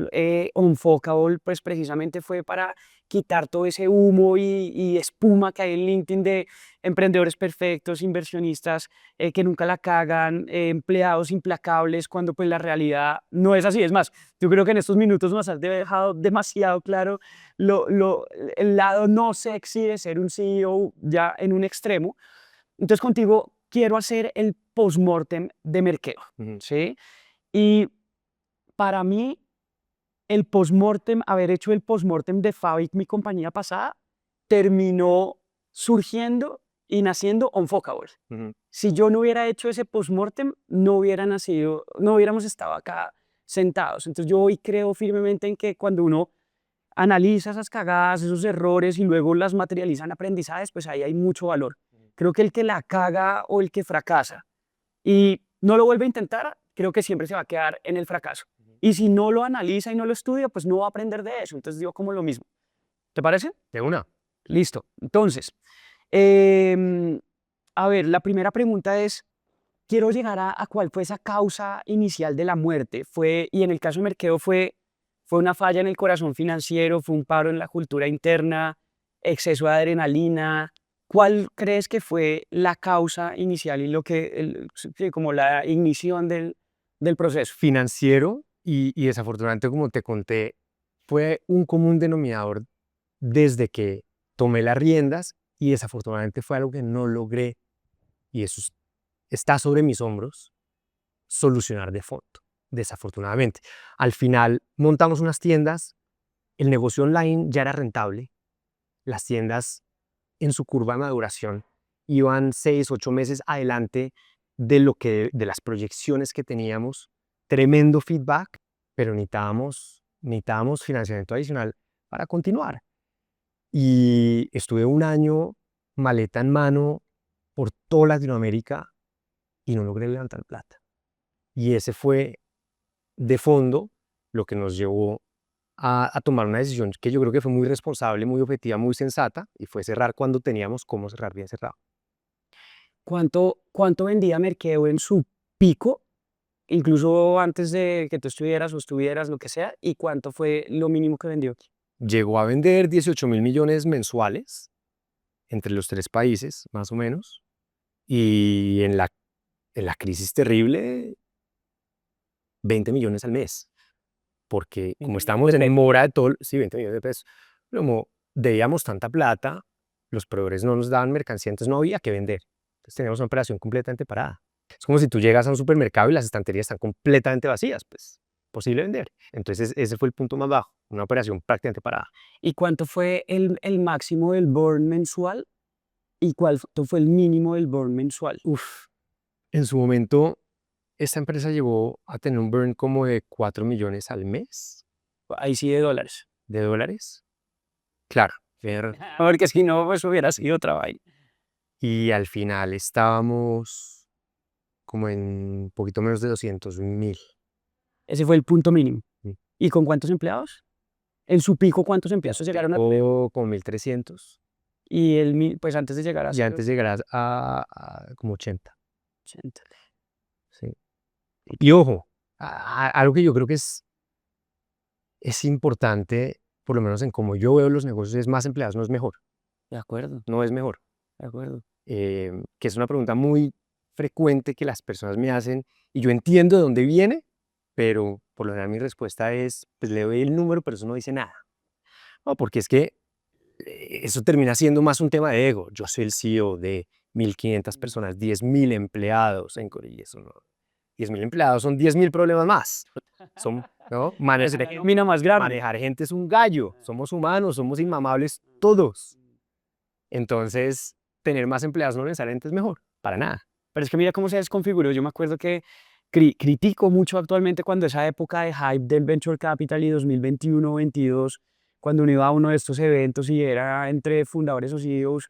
Unfuckable, pues precisamente fue para quitar todo ese humo y espuma que hay en LinkedIn de emprendedores perfectos, inversionistas que nunca la cagan, empleados implacables, cuando pues la realidad no es así. Es más, yo creo que en estos minutos nos has dejado demasiado claro lo, lo, el lado no sexy de ser un CEO ya en un extremo. Entonces contigo quiero hacer el postmortem de Merkeo, Ujú. ¿sí? Y para mí, el postmortem, haber hecho el postmortem de Fabric, mi compañía pasada, terminó surgiendo y naciendo Unfuckable. Ujú. Si yo no hubiera hecho ese postmortem, no hubiera nacido, no hubiéramos estado acá sentados. Entonces yo hoy creo firmemente en que cuando uno analiza esas cagadas, esos errores y luego las materializa en aprendizajes, pues ahí hay mucho valor. Creo que el que la caga o el que fracasa y no lo vuelve a intentar, creo que siempre se va a quedar en el fracaso. Y si no lo analiza y no lo estudia, pues no va a aprender de eso. Entonces digo como lo mismo. ¿Te parece? De una. Listo. Entonces, em, a ver, la primera pregunta es, quiero llegar a cuál fue esa causa inicial de la muerte. Y en el caso de Merkeo fue una falla en el corazón financiero, fue un paro en la cultura interna, exceso de adrenalina, ¿Cuál crees que fue la causa inicial y lo que, sí, como la ignición del proceso? Financiero y desafortunadamente, como te conté, fue un común denominador desde que tomé las riendas y desafortunadamente fue algo que no logré, y eso está sobre mis hombros, solucionar de fondo, desafortunadamente. Al final montamos unas tiendas, el negocio online ya era rentable, las tiendas en su curva de maduración iban 6, 8 meses adelante de las proyecciones que teníamos, tremendo feedback, pero necesitábamos financiamiento adicional para continuar. Y estuve un año maleta en mano por toda Latinoamérica y no logré levantar plata. Y ese fue de fondo lo que nos llevó a tomar una decisión que yo creo que fue muy responsable, muy objetiva, muy sensata, y fue cerrar cuando teníamos cómo cerrar bien cerrado. ¿Cuánto vendía Merkeo en su pico, incluso antes de que tú estuvieras o estuvieras, lo que sea? ¿Y cuánto fue lo mínimo que vendió? Llegó a vender 18.000 millones mensuales entre los 3 países, más o menos, y en la crisis terrible, 20 millones al mes, porque 20 como millones estábamos de en pesos. mora de todo, sí, 20 millones de pesos, como debíamos tanta plata, los proveedores no nos daban mercancía, entonces no había que vender. Entonces teníamos una operación completamente parada. Es como si tú llegas a un supermercado y las estanterías están completamente vacías, pues posible vender. Entonces ese fue el punto más bajo, una operación prácticamente parada. ¿Y cuánto fue el máximo del burn mensual? ¿Y cuánto fue el mínimo del burn mensual? Uf, en su momento esta empresa llegó a tener un burn como de 4 millones al mes Ahí sí de dólares. de dólares. Claro, Porque si no, pues hubiera sido otra vaina. y al final estábamos como en un poquito menos de 200.000. Ese fue el punto mínimo. Mm. ¿Y con cuántos empleados? En su pico, ¿cuántos empleados llegaron a tener? O como 1.300 Y pues antes de llegar a y cero, antes llegarás a como 80. 80. Sí. Y ojo, algo que yo creo que es importante, por lo menos en cómo yo veo los negocios, es más empleados no es mejor, De acuerdo, no es mejor. de acuerdo. Que es una pregunta muy frecuente que las personas me hacen y yo entiendo de dónde viene, pero por lo general mi respuesta es, pues le doy el número, pero eso no dice nada. No, porque es que eso termina siendo más un tema de ego. Yo soy el CEO de 1.500 personas, 10.000 empleados en Corilla. Eso no, 10.000 empleados son 10.000 problemas más. Son, ¿no? Es la nómina más grande. Manejar gente es un gallo. Somos humanos, somos inmamables todos. Entonces, tener más empleados no necesariamente es mejor, para nada. Pero es que mira cómo se desconfiguró. Yo me acuerdo que critico mucho actualmente cuando esa época de hype del Venture Capital y 2021-22, cuando uno iba a uno de estos eventos y era entre fundadores o CEOs,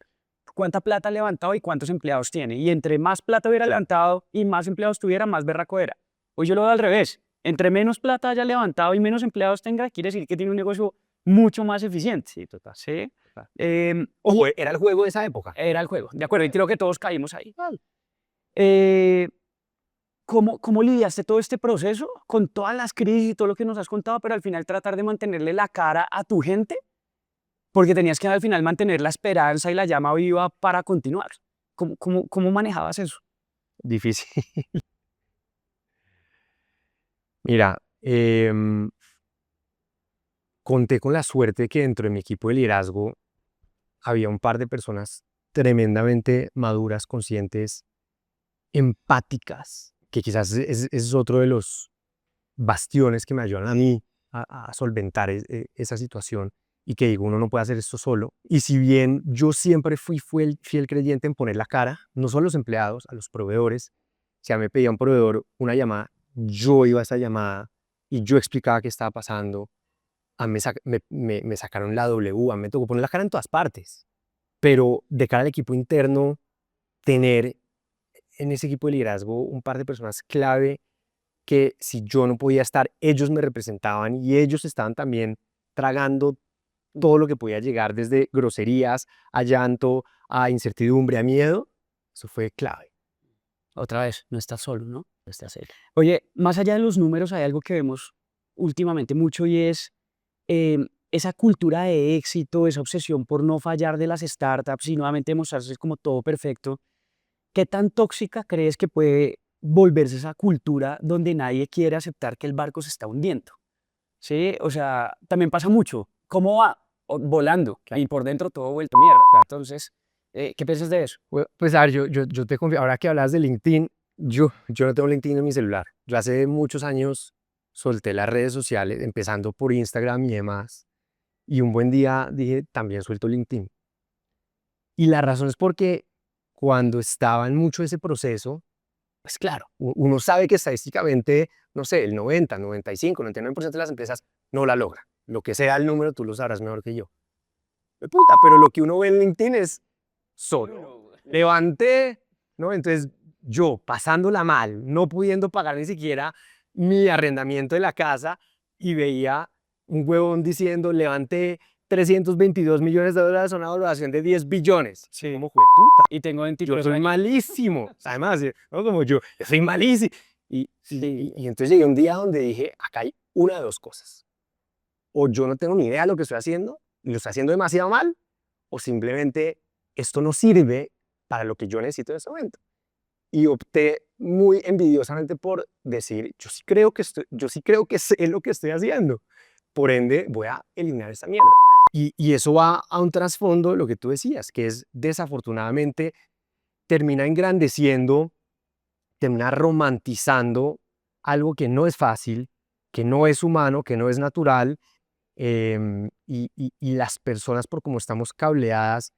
cuánta plata ha levantado y cuántos empleados tiene. Y entre más plata hubiera levantado y más empleados tuviera, más berraco era. Hoy yo lo veo al revés. Entre menos plata haya levantado y menos empleados tenga, quiere decir que tiene un negocio mucho más eficiente. Sí, total. ¿Sí? Total. Y Ojo, era el juego de esa época. era el juego, de acuerdo, y creo que todos caímos ahí. Eh, ¿Cómo lidiaste todo este proceso con todas las crisis y todo lo que nos has contado, pero al final tratar de mantenerle la cara a tu gente? Porque tenías que al final mantener la esperanza y la llama viva para continuar. ¿Cómo manejabas eso? Difícil. Mira, conté con la suerte que dentro de mi equipo de liderazgo había un par de personas tremendamente maduras, conscientes, empáticas, que quizás es otro de los bastiones que me ayudan a mí a solventar esa situación y que digo, uno no puede hacer esto solo. Y si bien yo siempre fui el fiel creyente en poner la cara, no solo a los empleados, a los proveedores, si a mí me pedía un proveedor una llamada, yo iba a esa llamada y yo explicaba qué estaba pasando. A mí me sacaron la W, a mí me tocó poner la cara en todas partes. Pero de cara al equipo interno, tener en ese equipo de liderazgo un par de personas clave que si yo no podía estar, ellos me representaban y ellos estaban también tragando todo lo que podía llegar, desde groserías, a llanto, a incertidumbre, a miedo. Eso fue clave. Otra vez, no estás solo, ¿no? No estás solo. Oye, más allá de los números, hay algo que vemos últimamente mucho y es esa cultura de éxito, esa obsesión por no fallar de las startups y nuevamente mostrarse como todo perfecto, ¿qué tan tóxica crees que puede volverse esa cultura donde nadie quiere aceptar que el barco se está hundiendo? ¿Sí? O sea, también pasa mucho. ¿Cómo va? Volando. Y por dentro todo vuelto mierda. Entonces, ¿qué piensas de eso? Pues a ver, yo te confío, ahora que hablas de LinkedIn, yo no tengo LinkedIn en mi celular. Yo hace muchos años solté las redes sociales, empezando por Instagram y demás, y un buen día dije, también suelto LinkedIn. Y la razón es porque cuando estaba en mucho ese proceso, pues claro, uno sabe que estadísticamente, no sé, el 90, 95, 99% de las empresas no la logran. Lo que sea el número, tú lo sabrás mejor que yo. Puta, pero lo que uno ve en LinkedIn es solo. Levanté, ¿no? Entonces yo pasándola mal, no pudiendo pagar ni siquiera mi arrendamiento de la casa y veía un huevón diciendo levanté 322 millones de dólares a una valoración de 10 billones. Sí. Como puta, Y tengo yo 23 soy años. malísimo. Además, ¿no? Como yo soy malísimo. Y entonces llegué un día donde dije, acá hay una de dos cosas. O yo no tengo ni idea de lo que estoy haciendo, y lo estoy haciendo demasiado mal, o simplemente esto no sirve para lo que yo necesito en este momento. Y opté muy envidiosamente por decir, yo sí creo que sé lo que estoy haciendo. Por ende, voy a eliminar esta mierda. Y eso va a un trasfondo, lo que tú decías, que es desafortunadamente termina engrandeciendo, termina romantizando algo que no es fácil, que no es humano, que no es natural, y las personas, por cómo estamos cableadas,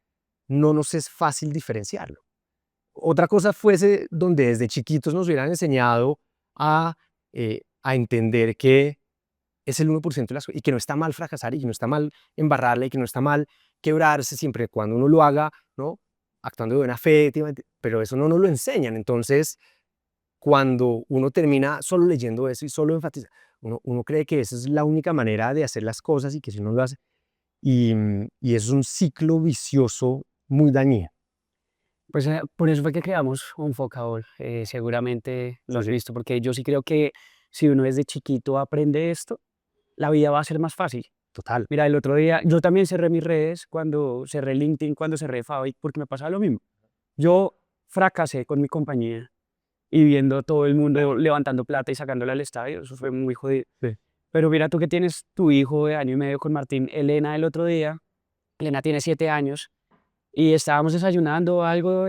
no nos es fácil diferenciarlo. Otra cosa fuese donde desde chiquitos nos hubieran enseñado a entender que es el 1% de las cosas y que no está mal fracasar y que no está mal embarrarla y que no está mal quebrarse siempre y cuando uno lo haga, ¿no? Actuando de buena fe, pero eso no nos lo enseñan. Entonces, cuando uno termina solo leyendo eso y solo enfatiza, uno cree que esa es la única manera de hacer las cosas y que si uno lo hace, y eso es un ciclo vicioso muy dañino. Pues por eso fue que creamos un Focabol. Seguramente lo has visto, porque yo sí creo que si uno desde chiquito aprende esto, la vida va a ser más fácil. Total. Mira, el otro día yo también cerré mis redes cuando cerré LinkedIn, cuando cerré Fabric, porque me pasaba lo mismo. Yo fracasé con mi compañía y viendo todo el mundo levantando plata y sacándola al estadio, eso fue muy jodido. Sí. Pero mira tú que tienes tu hijo de año y medio con Martín, Elena el otro día, Elena tiene 7 años y estábamos desayunando o algo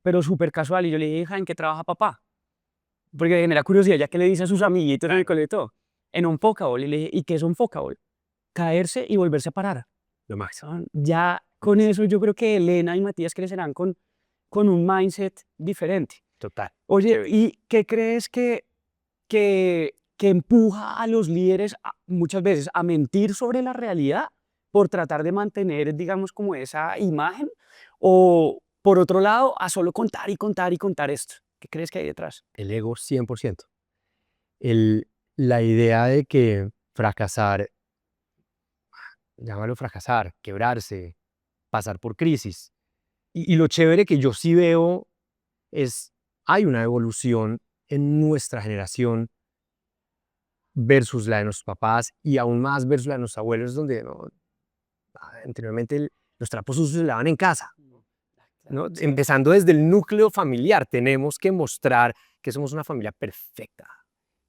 pero súper casual y yo le dije, hija, ¿en qué trabaja papá? Porque me genera curiosidad, ya que le dice a sus amiguitos en el colegio, en un Focabol, y le dije, ¿y qué es un Focabol? Caerse y volverse a parar. Lo máximo. Ya con eso yo creo que Elena y Matías crecerán con un mindset diferente. Total. Oye, ¿y qué crees que empuja a los líderes muchas veces a mentir sobre la realidad por tratar de mantener, digamos, como esa imagen? O, por otro lado, a solo contar y contar y contar esto. ¿Qué crees que hay detrás? El ego 100%. La idea de que fracasar, llámalo fracasar, quebrarse, pasar por crisis. Y lo chévere que yo sí veo es, hay una evolución en nuestra generación versus la de nuestros papás y aún más versus la de nuestros abuelos, donde ¿no? Anteriormente los trapos sucios se lavan en casa. ¿No? Empezando desde el núcleo familiar, tenemos que mostrar que somos una familia perfecta.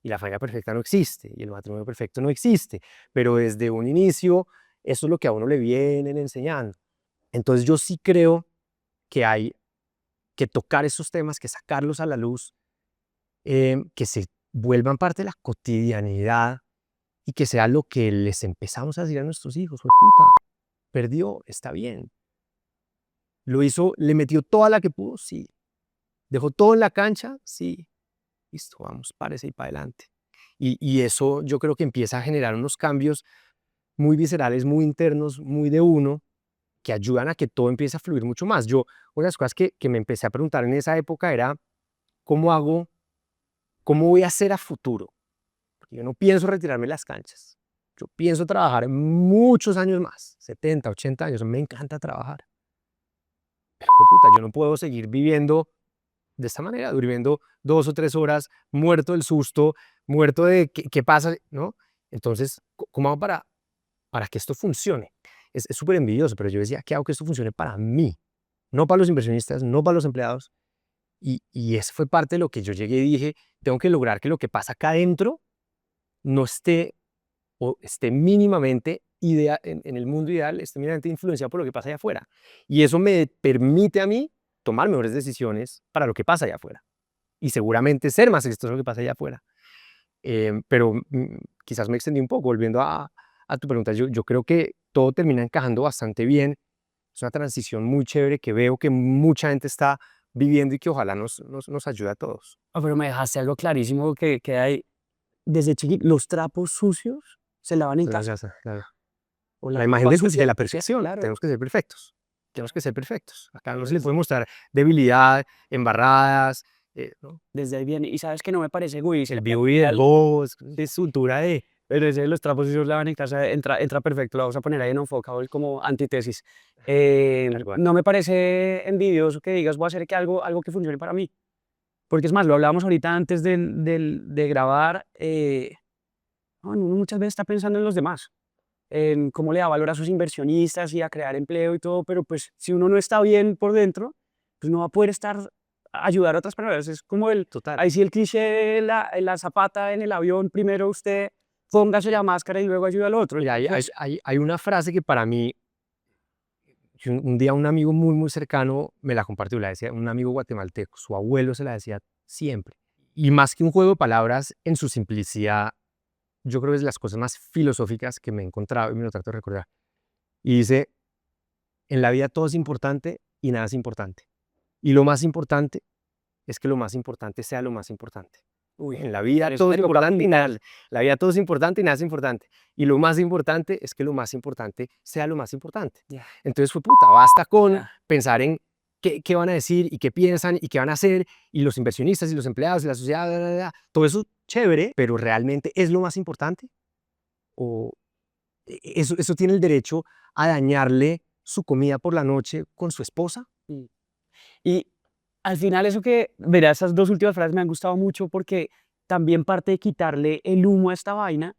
Y la familia perfecta no existe, y el matrimonio perfecto no existe, pero desde un inicio eso es lo que a uno le vienen enseñando. Entonces yo sí creo que hay que tocar esos temas, que sacarlos a la luz, que se vuelvan parte de la cotidianidad y que sea lo que les empezamos a decir a nuestros hijos. Puta, perdió, está bien. Lo hizo, le metió toda la que pudo, sí. Dejó todo en la cancha, sí. Listo, vamos, párese y para adelante. Y eso yo creo que empieza a generar unos cambios muy viscerales, muy internos, muy de uno, que ayudan a que todo empiece a fluir mucho más. Una de las cosas que me empecé a preguntar en esa época era, ¿cómo hago, cómo voy a hacer a futuro? Porque yo no pienso retirarme de las canchas. Yo pienso trabajar muchos años más, 70, 80 años. Me encanta trabajar. Pero, puta, yo no puedo seguir viviendo de esta manera, durmiendo 2 o 3 horas, muerto del susto, muerto de qué pasa, ¿no? Entonces, ¿cómo hago para para que esto funcione. Es súper envidioso, pero yo decía, ¿qué hago que esto funcione para mí? No para los inversionistas, no para los empleados. Y eso fue parte de lo que yo llegué y dije, tengo que lograr que lo que pasa acá adentro no esté o esté mínimamente en el mundo ideal, esté mínimamente influenciado por lo que pasa allá afuera. Y eso me permite a mí tomar mejores decisiones para lo que pasa allá afuera. Y seguramente ser más exitoso en lo que pasa allá afuera. Pero quizás me extendí un poco, volviendo a tu pregunta, yo creo que todo termina encajando bastante bien. Es una transición muy chévere que veo que mucha gente está viviendo y que ojalá nos ayude a todos. Pero me dejaste algo clarísimo que hay desde chiquito. Los trapos sucios se lavan en casa. Gracias, claro. O La la imagen ropa de sucia. la perfección, Claro. tenemos que ser perfectos. Tenemos que ser perfectos. Acá no se le puede mostrar debilidad, embarradas, ¿no? Desde ahí viene. Y sabes que no me parece egoísta. El Y al vivo y el final, bobo, es cultura de... pero ese de los trapos sucios lavan en casa entra perfecto. Lo vamos a poner ahí en Unfuckable como antítesis. Tal cual. No me parece envidioso que digas, voy a hacer que algo que funcione para mí. Porque es más, lo hablábamos ahorita antes de grabar. Uno muchas veces está pensando en los demás, en cómo le da valor a sus inversionistas y a crear empleo y todo, pero pues si uno no está bien por dentro, pues no va a poder ayudar a otras personas. Es como Total. ahí sí el cliché de la zapata en el avión, primero usted póngase la máscara y luego ayuda al otro. Mira, Entonces, hay una frase que para mí, que un día un amigo muy cercano me la compartió, la decía, un amigo guatemalteco, su abuelo se la decía siempre. Y más que un juego de palabras, en su simplicidad, yo creo que es de las cosas más filosóficas que me he encontrado y me lo trato de recordar. Y dice, en la vida todo es importante y nada es importante. Y lo más importante es que lo más importante sea lo más importante. uy, En la vida eso todo te es lo importante y practicar. nada, la vida todo es importante y nada es importante. Y lo más importante es que lo más importante sea lo más importante. Ya, Entonces fue puta, basta con ya. pensar en qué van a decir y qué piensan y qué van a hacer y los inversionistas y los empleados y la sociedad, bla, bla, bla. Todo eso chévere, pero realmente es lo más importante o eso tiene el derecho a dañarle su comida por la noche con su esposa. Mm. Y al final eso que, verá, esas dos últimas frases me han gustado mucho porque también parte de quitarle el humo a esta vaina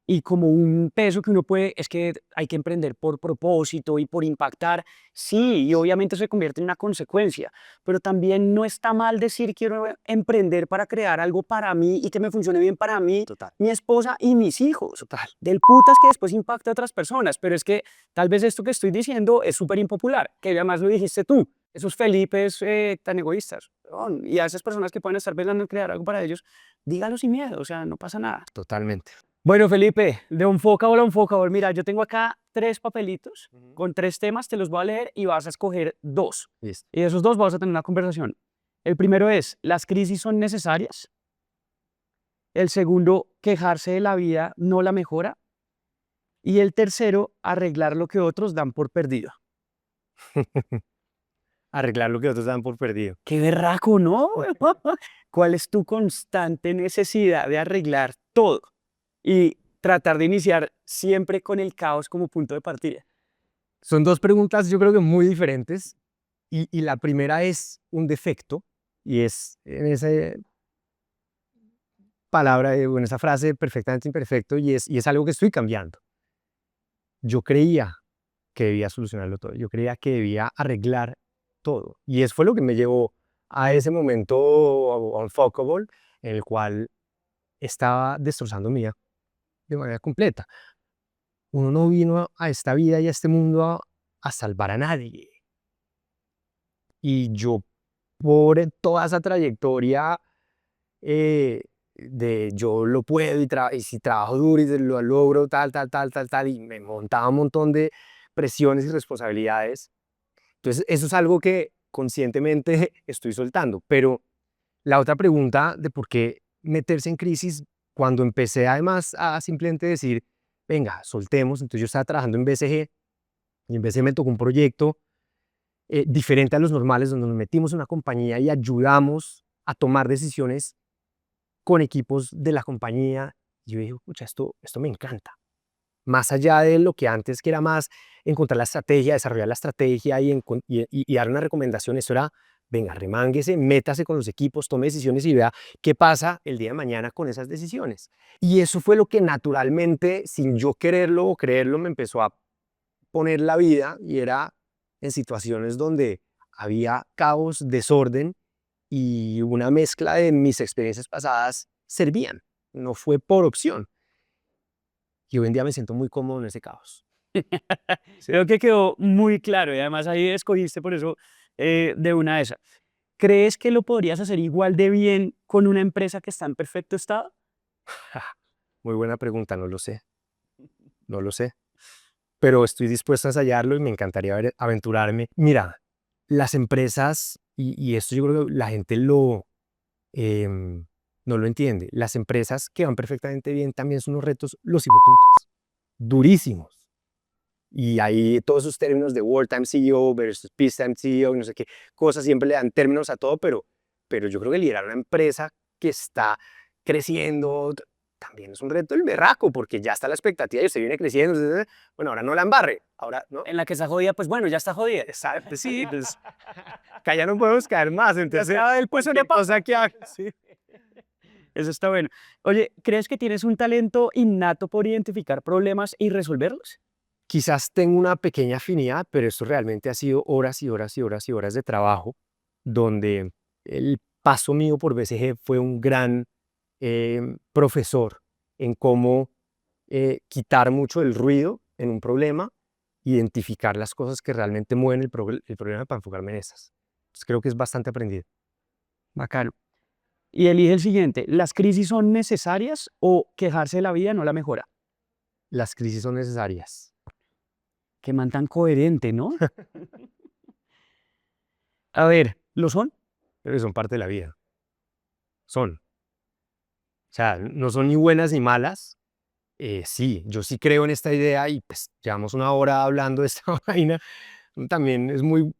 y como un peso que uno puede, es que hay que emprender por propósito y por impactar, sí, y obviamente se convierte en una consecuencia, pero también no está mal decir quiero emprender para crear algo para mí y que me funcione bien para mí, Total, mi esposa y mis hijos, total. del putas que después impacta a otras personas, pero es que tal vez esto que estoy diciendo es súper impopular, que además lo dijiste tú, esos Felipes tan egoístas, y a esas personas que pueden estar pensando en crear algo para ellos, dígalo sin miedo, o sea, no pasa nada. Totalmente. Bueno, Felipe, de Unfuckable a Unfuckable, mira, yo tengo acá 3 papelitos con 3 temas, te los voy a leer y vas a escoger 2. Listo. Y de esos 2 vamos a tener una conversación. El primero es, ¿las crisis son necesarias? El segundo, quejarse de la vida no la mejora. Y el tercero, arreglar lo que otros dan por perdido. Arreglar lo que otros dan por perdido. ¡Qué berraco, ¿no? ¿Cuál es tu constante necesidad de arreglar todo y tratar de iniciar siempre con el caos como punto de partida? Son dos preguntas yo creo que muy diferentes y la primera es un defecto y es en esa palabra o en esa frase perfectamente imperfecto y es algo que estoy cambiando. Yo creía que debía solucionarlo todo, yo creía que debía arreglar todo y eso fue lo que me llevó a ese momento unfuckable en el cual estaba destrozando mi vida de manera completa. Uno no vino a esta vida y a este mundo a salvar a nadie. Y yo, por toda esa trayectoria de yo lo puedo y si trabajo duro y lo logro, tal, y me montaba un montón de presiones y responsabilidades. Entonces, eso es algo que conscientemente estoy soltando. Pero la otra pregunta de por qué meterse en crisis, cuando empecé además a simplemente decir, venga, soltemos, entonces yo estaba trabajando en BCG y en BCG me tocó un proyecto diferente a los normales, donde nos metimos en una compañía y ayudamos a tomar decisiones con equipos de la compañía. Y yo dije, escucha, esto me encanta. Más allá de lo que antes, que era más encontrar la estrategia, desarrollar la estrategia y dar una recomendación, eso era venga, remánguese, métase con los equipos, tome decisiones y vea qué pasa el día de mañana con esas decisiones. Y eso fue lo que naturalmente, sin yo quererlo o creerlo, me empezó a poner la vida, y era en situaciones donde había caos, desorden, y una mezcla de mis experiencias pasadas servían, no fue por opción. Y hoy en día me siento muy cómodo en ese caos. Creo que quedó muy claro y además ahí escogiste por eso de una de esas. ¿Crees que lo podrías hacer igual de bien con una empresa que está en perfecto estado? Muy buena pregunta, no lo sé, no lo sé. Pero estoy dispuesto a ensayarlo y me encantaría aventurarme. Mira, las empresas, y esto yo creo que la gente no lo entiende, las empresas que van perfectamente bien también son unos retos, los hijoputas, durísimos. Y ahí todos esos términos de wartime CEO versus peacetime CEO, no sé qué cosas, siempre le dan términos a todo, pero yo creo que liderar una empresa que está creciendo también es un reto el berraco, porque ya está la expectativa y usted viene creciendo. Bueno, ahora no la embarre, ahora no. En la que está jodida, pues bueno, ya está jodida. Exacto, sí, pues que allá no podemos caer más, entonces Pues cualquier cosa que haga, sí. eso está bueno. Oye, ¿crees que tienes un talento innato por identificar problemas y resolverlos? Quizás tengo una pequeña afinidad, pero esto realmente ha sido horas y horas y horas y horas de trabajo, donde el paso mío por BCG fue un gran profesor en cómo quitar mucho el ruido en un problema, identificar las cosas que realmente mueven el problema para enfocarme en esas. Entonces creo que es bastante aprendido. Bacano. Y elige el siguiente, ¿las crisis son necesarias o quejarse de la vida no la mejora? Las crisis son necesarias, Qué man tan coherente, ¿no? A ver, ¿lo son? pero son parte de la vida. Son. O sea, no son ni buenas ni malas. Sí, yo sí creo en esta idea y pues llevamos una hora hablando de esta vaina. También es muy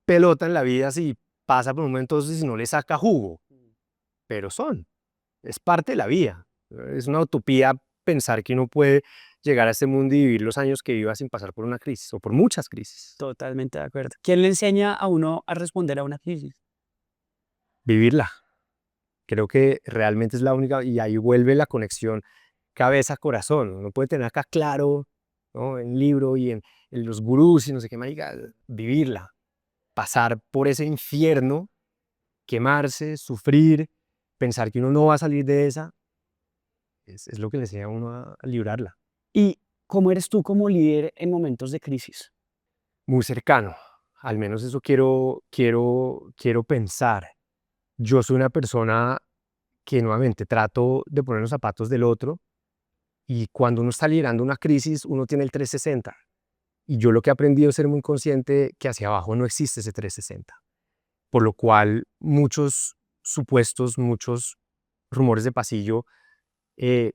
pelota en la vida si pasa por un momento y si no le saca jugo, pero es parte de la vida. Es una utopía pensar que uno puede llegar a este mundo y vivir los años que viva sin pasar por una crisis o por muchas crisis. Totalmente de acuerdo. ¿Quién le enseña a uno a responder a una crisis? Vivirla. Creo que realmente es la única, y ahí vuelve la conexión cabeza-corazón. Uno puede tener acá claro, ¿no? En libro y en los gurús y no sé qué, marica, vivirla. Pasar por ese infierno, quemarse, sufrir, pensar que uno no va a salir de esa, es lo que le enseña a uno a librarla. ¿Y cómo eres tú como líder en momentos de crisis? Muy cercano, al menos eso quiero pensar. Yo soy una persona que nuevamente trato de poner los zapatos del otro, y cuando uno está liderando una crisis, uno tiene el 360. Y yo lo que he aprendido es ser muy consciente que hacia abajo no existe ese 360. Por lo cual muchos supuestos, muchos rumores de pasillo eh,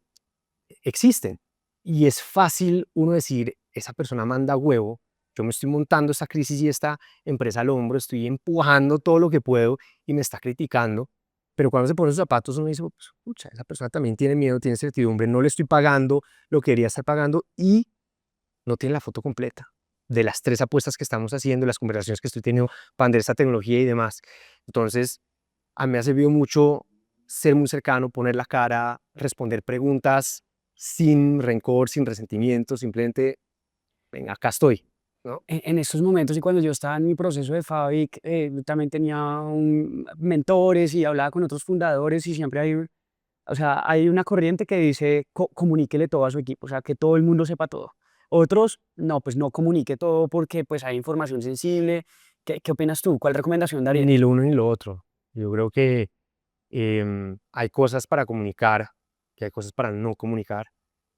existen. Y es fácil uno decir, esa persona manda huevo, yo me estoy montando esta crisis y esta empresa al hombro, estoy empujando todo lo que puedo y me está criticando. Pero cuando se pone sus zapatos, uno dice, pues, pucha, esa persona también tiene miedo, tiene incertidumbre, no le estoy pagando lo que debería estar pagando y no tiene la foto completa de las 3 apuestas que estamos haciendo, las conversaciones que estoy teniendo para vender esta tecnología y demás. Entonces, a mí me ha servido mucho ser muy cercano, poner la cara, responder preguntas sin rencor, sin resentimiento, simplemente, venga, acá estoy, ¿no? En estos momentos y cuando yo estaba en mi proceso de Fabric, también tenía mentores y hablaba con otros fundadores y siempre hay, o sea, hay una corriente que dice comuníquele todo a su equipo, o sea, que todo el mundo sepa todo. Otros, no, pues no comunique todo porque pues hay información sensible. ¿Qué opinas tú? ¿Cuál recomendación darías? Ni lo uno ni lo otro. Yo creo que hay cosas para comunicar, que hay cosas para no comunicar.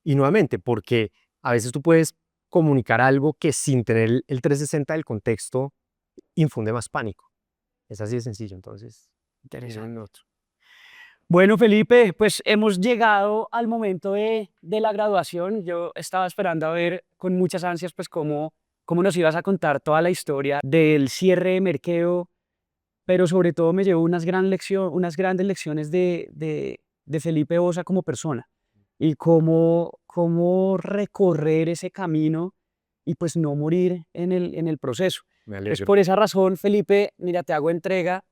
Y nuevamente, porque a veces tú puedes comunicar algo que sin tener el 360 del contexto infunde más pánico. Es así de sencillo, entonces, ni uno ni Interesante. lo otro. Bueno, Felipe, pues hemos llegado al momento de la graduación. Yo estaba esperando a ver con muchas ansias pues cómo nos ibas a contar toda la historia del cierre de Merkeo, pero sobre todo me llevó unas grandes lecciones de Felipe Osa como persona y cómo recorrer ese camino y pues no morir en el proceso. Me Es alegro. por esa razón, Felipe, mira, te hago entrega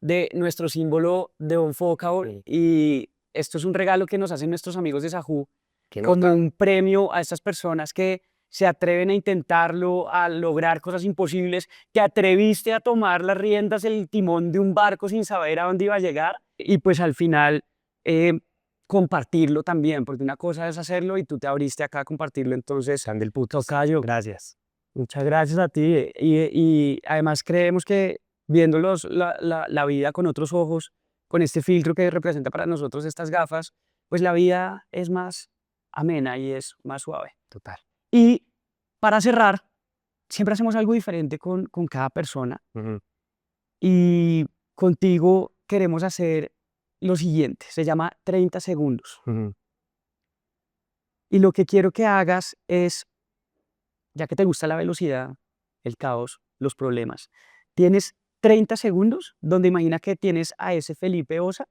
de nuestro símbolo de Unfuckable y esto es un regalo que nos hacen nuestros amigos de Sajú ¿Qué como nota? un premio a estas personas que se atreven a intentarlo, a lograr cosas imposibles, que atreviste a tomar las riendas, el timón de un barco sin saber a dónde iba a llegar y pues al final eh, compartirlo también, porque una cosa es hacerlo y tú te abriste acá a compartirlo, entonces San del putas. tocayo, Gracias. muchas gracias a ti y además creemos que viendo la vida con otros ojos, con este filtro que representa para nosotros estas gafas, pues la vida es más amena y es más suave. Total. Y para cerrar, siempre hacemos algo diferente con cada persona Ujú, y contigo queremos hacer lo siguiente, se llama 30 segundos. ujú. Y lo que quiero que hagas es, ya que te gusta la velocidad, el caos, los problemas, tienes 30 segundos donde imagina que tienes a ese Felipe Osa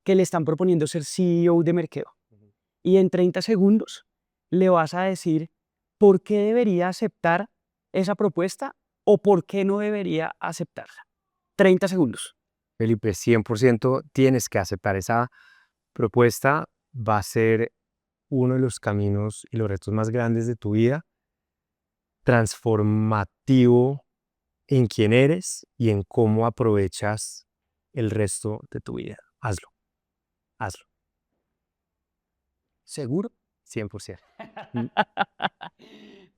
que le están proponiendo ser CEO de Merkeo. Ujú. Y en 30 segundos le vas a decir por qué debería aceptar esa propuesta o por qué no debería aceptarla. 30 segundos. Felipe, 100% tienes que aceptar esa propuesta. Va a ser uno de los caminos y los retos más grandes de tu vida, transformativo en quién eres y en cómo aprovechas el resto de tu vida. Hazlo, hazlo, ¿Seguro? 100%.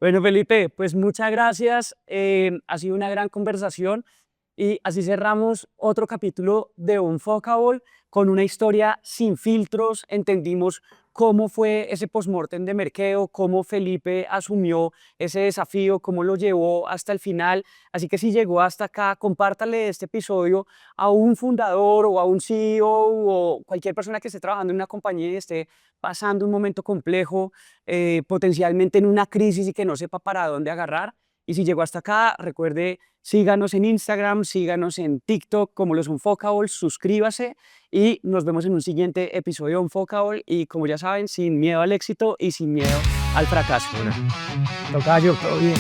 Bueno, Felipe, pues muchas gracias. Ha sido una gran conversación y así cerramos otro capítulo de Unfuckable con una historia sin filtros. Entendimos cómo fue ese postmortem de Merkeo, cómo Felipe asumió ese desafío, cómo lo llevó hasta el final. Así que si llegó hasta acá, compártale este episodio a un fundador o a un CEO o cualquier persona que esté trabajando en una compañía y esté pasando un momento complejo, potencialmente en una crisis y que no sepa para dónde agarrar. Y si llegó hasta acá, recuerde, síganos en Instagram, síganos en TikTok como los Unfuckables, suscríbase y nos vemos en un siguiente episodio de Unfuckable y como ya saben, sin miedo al éxito y sin miedo al fracaso. Una. Tocayo, todo bien.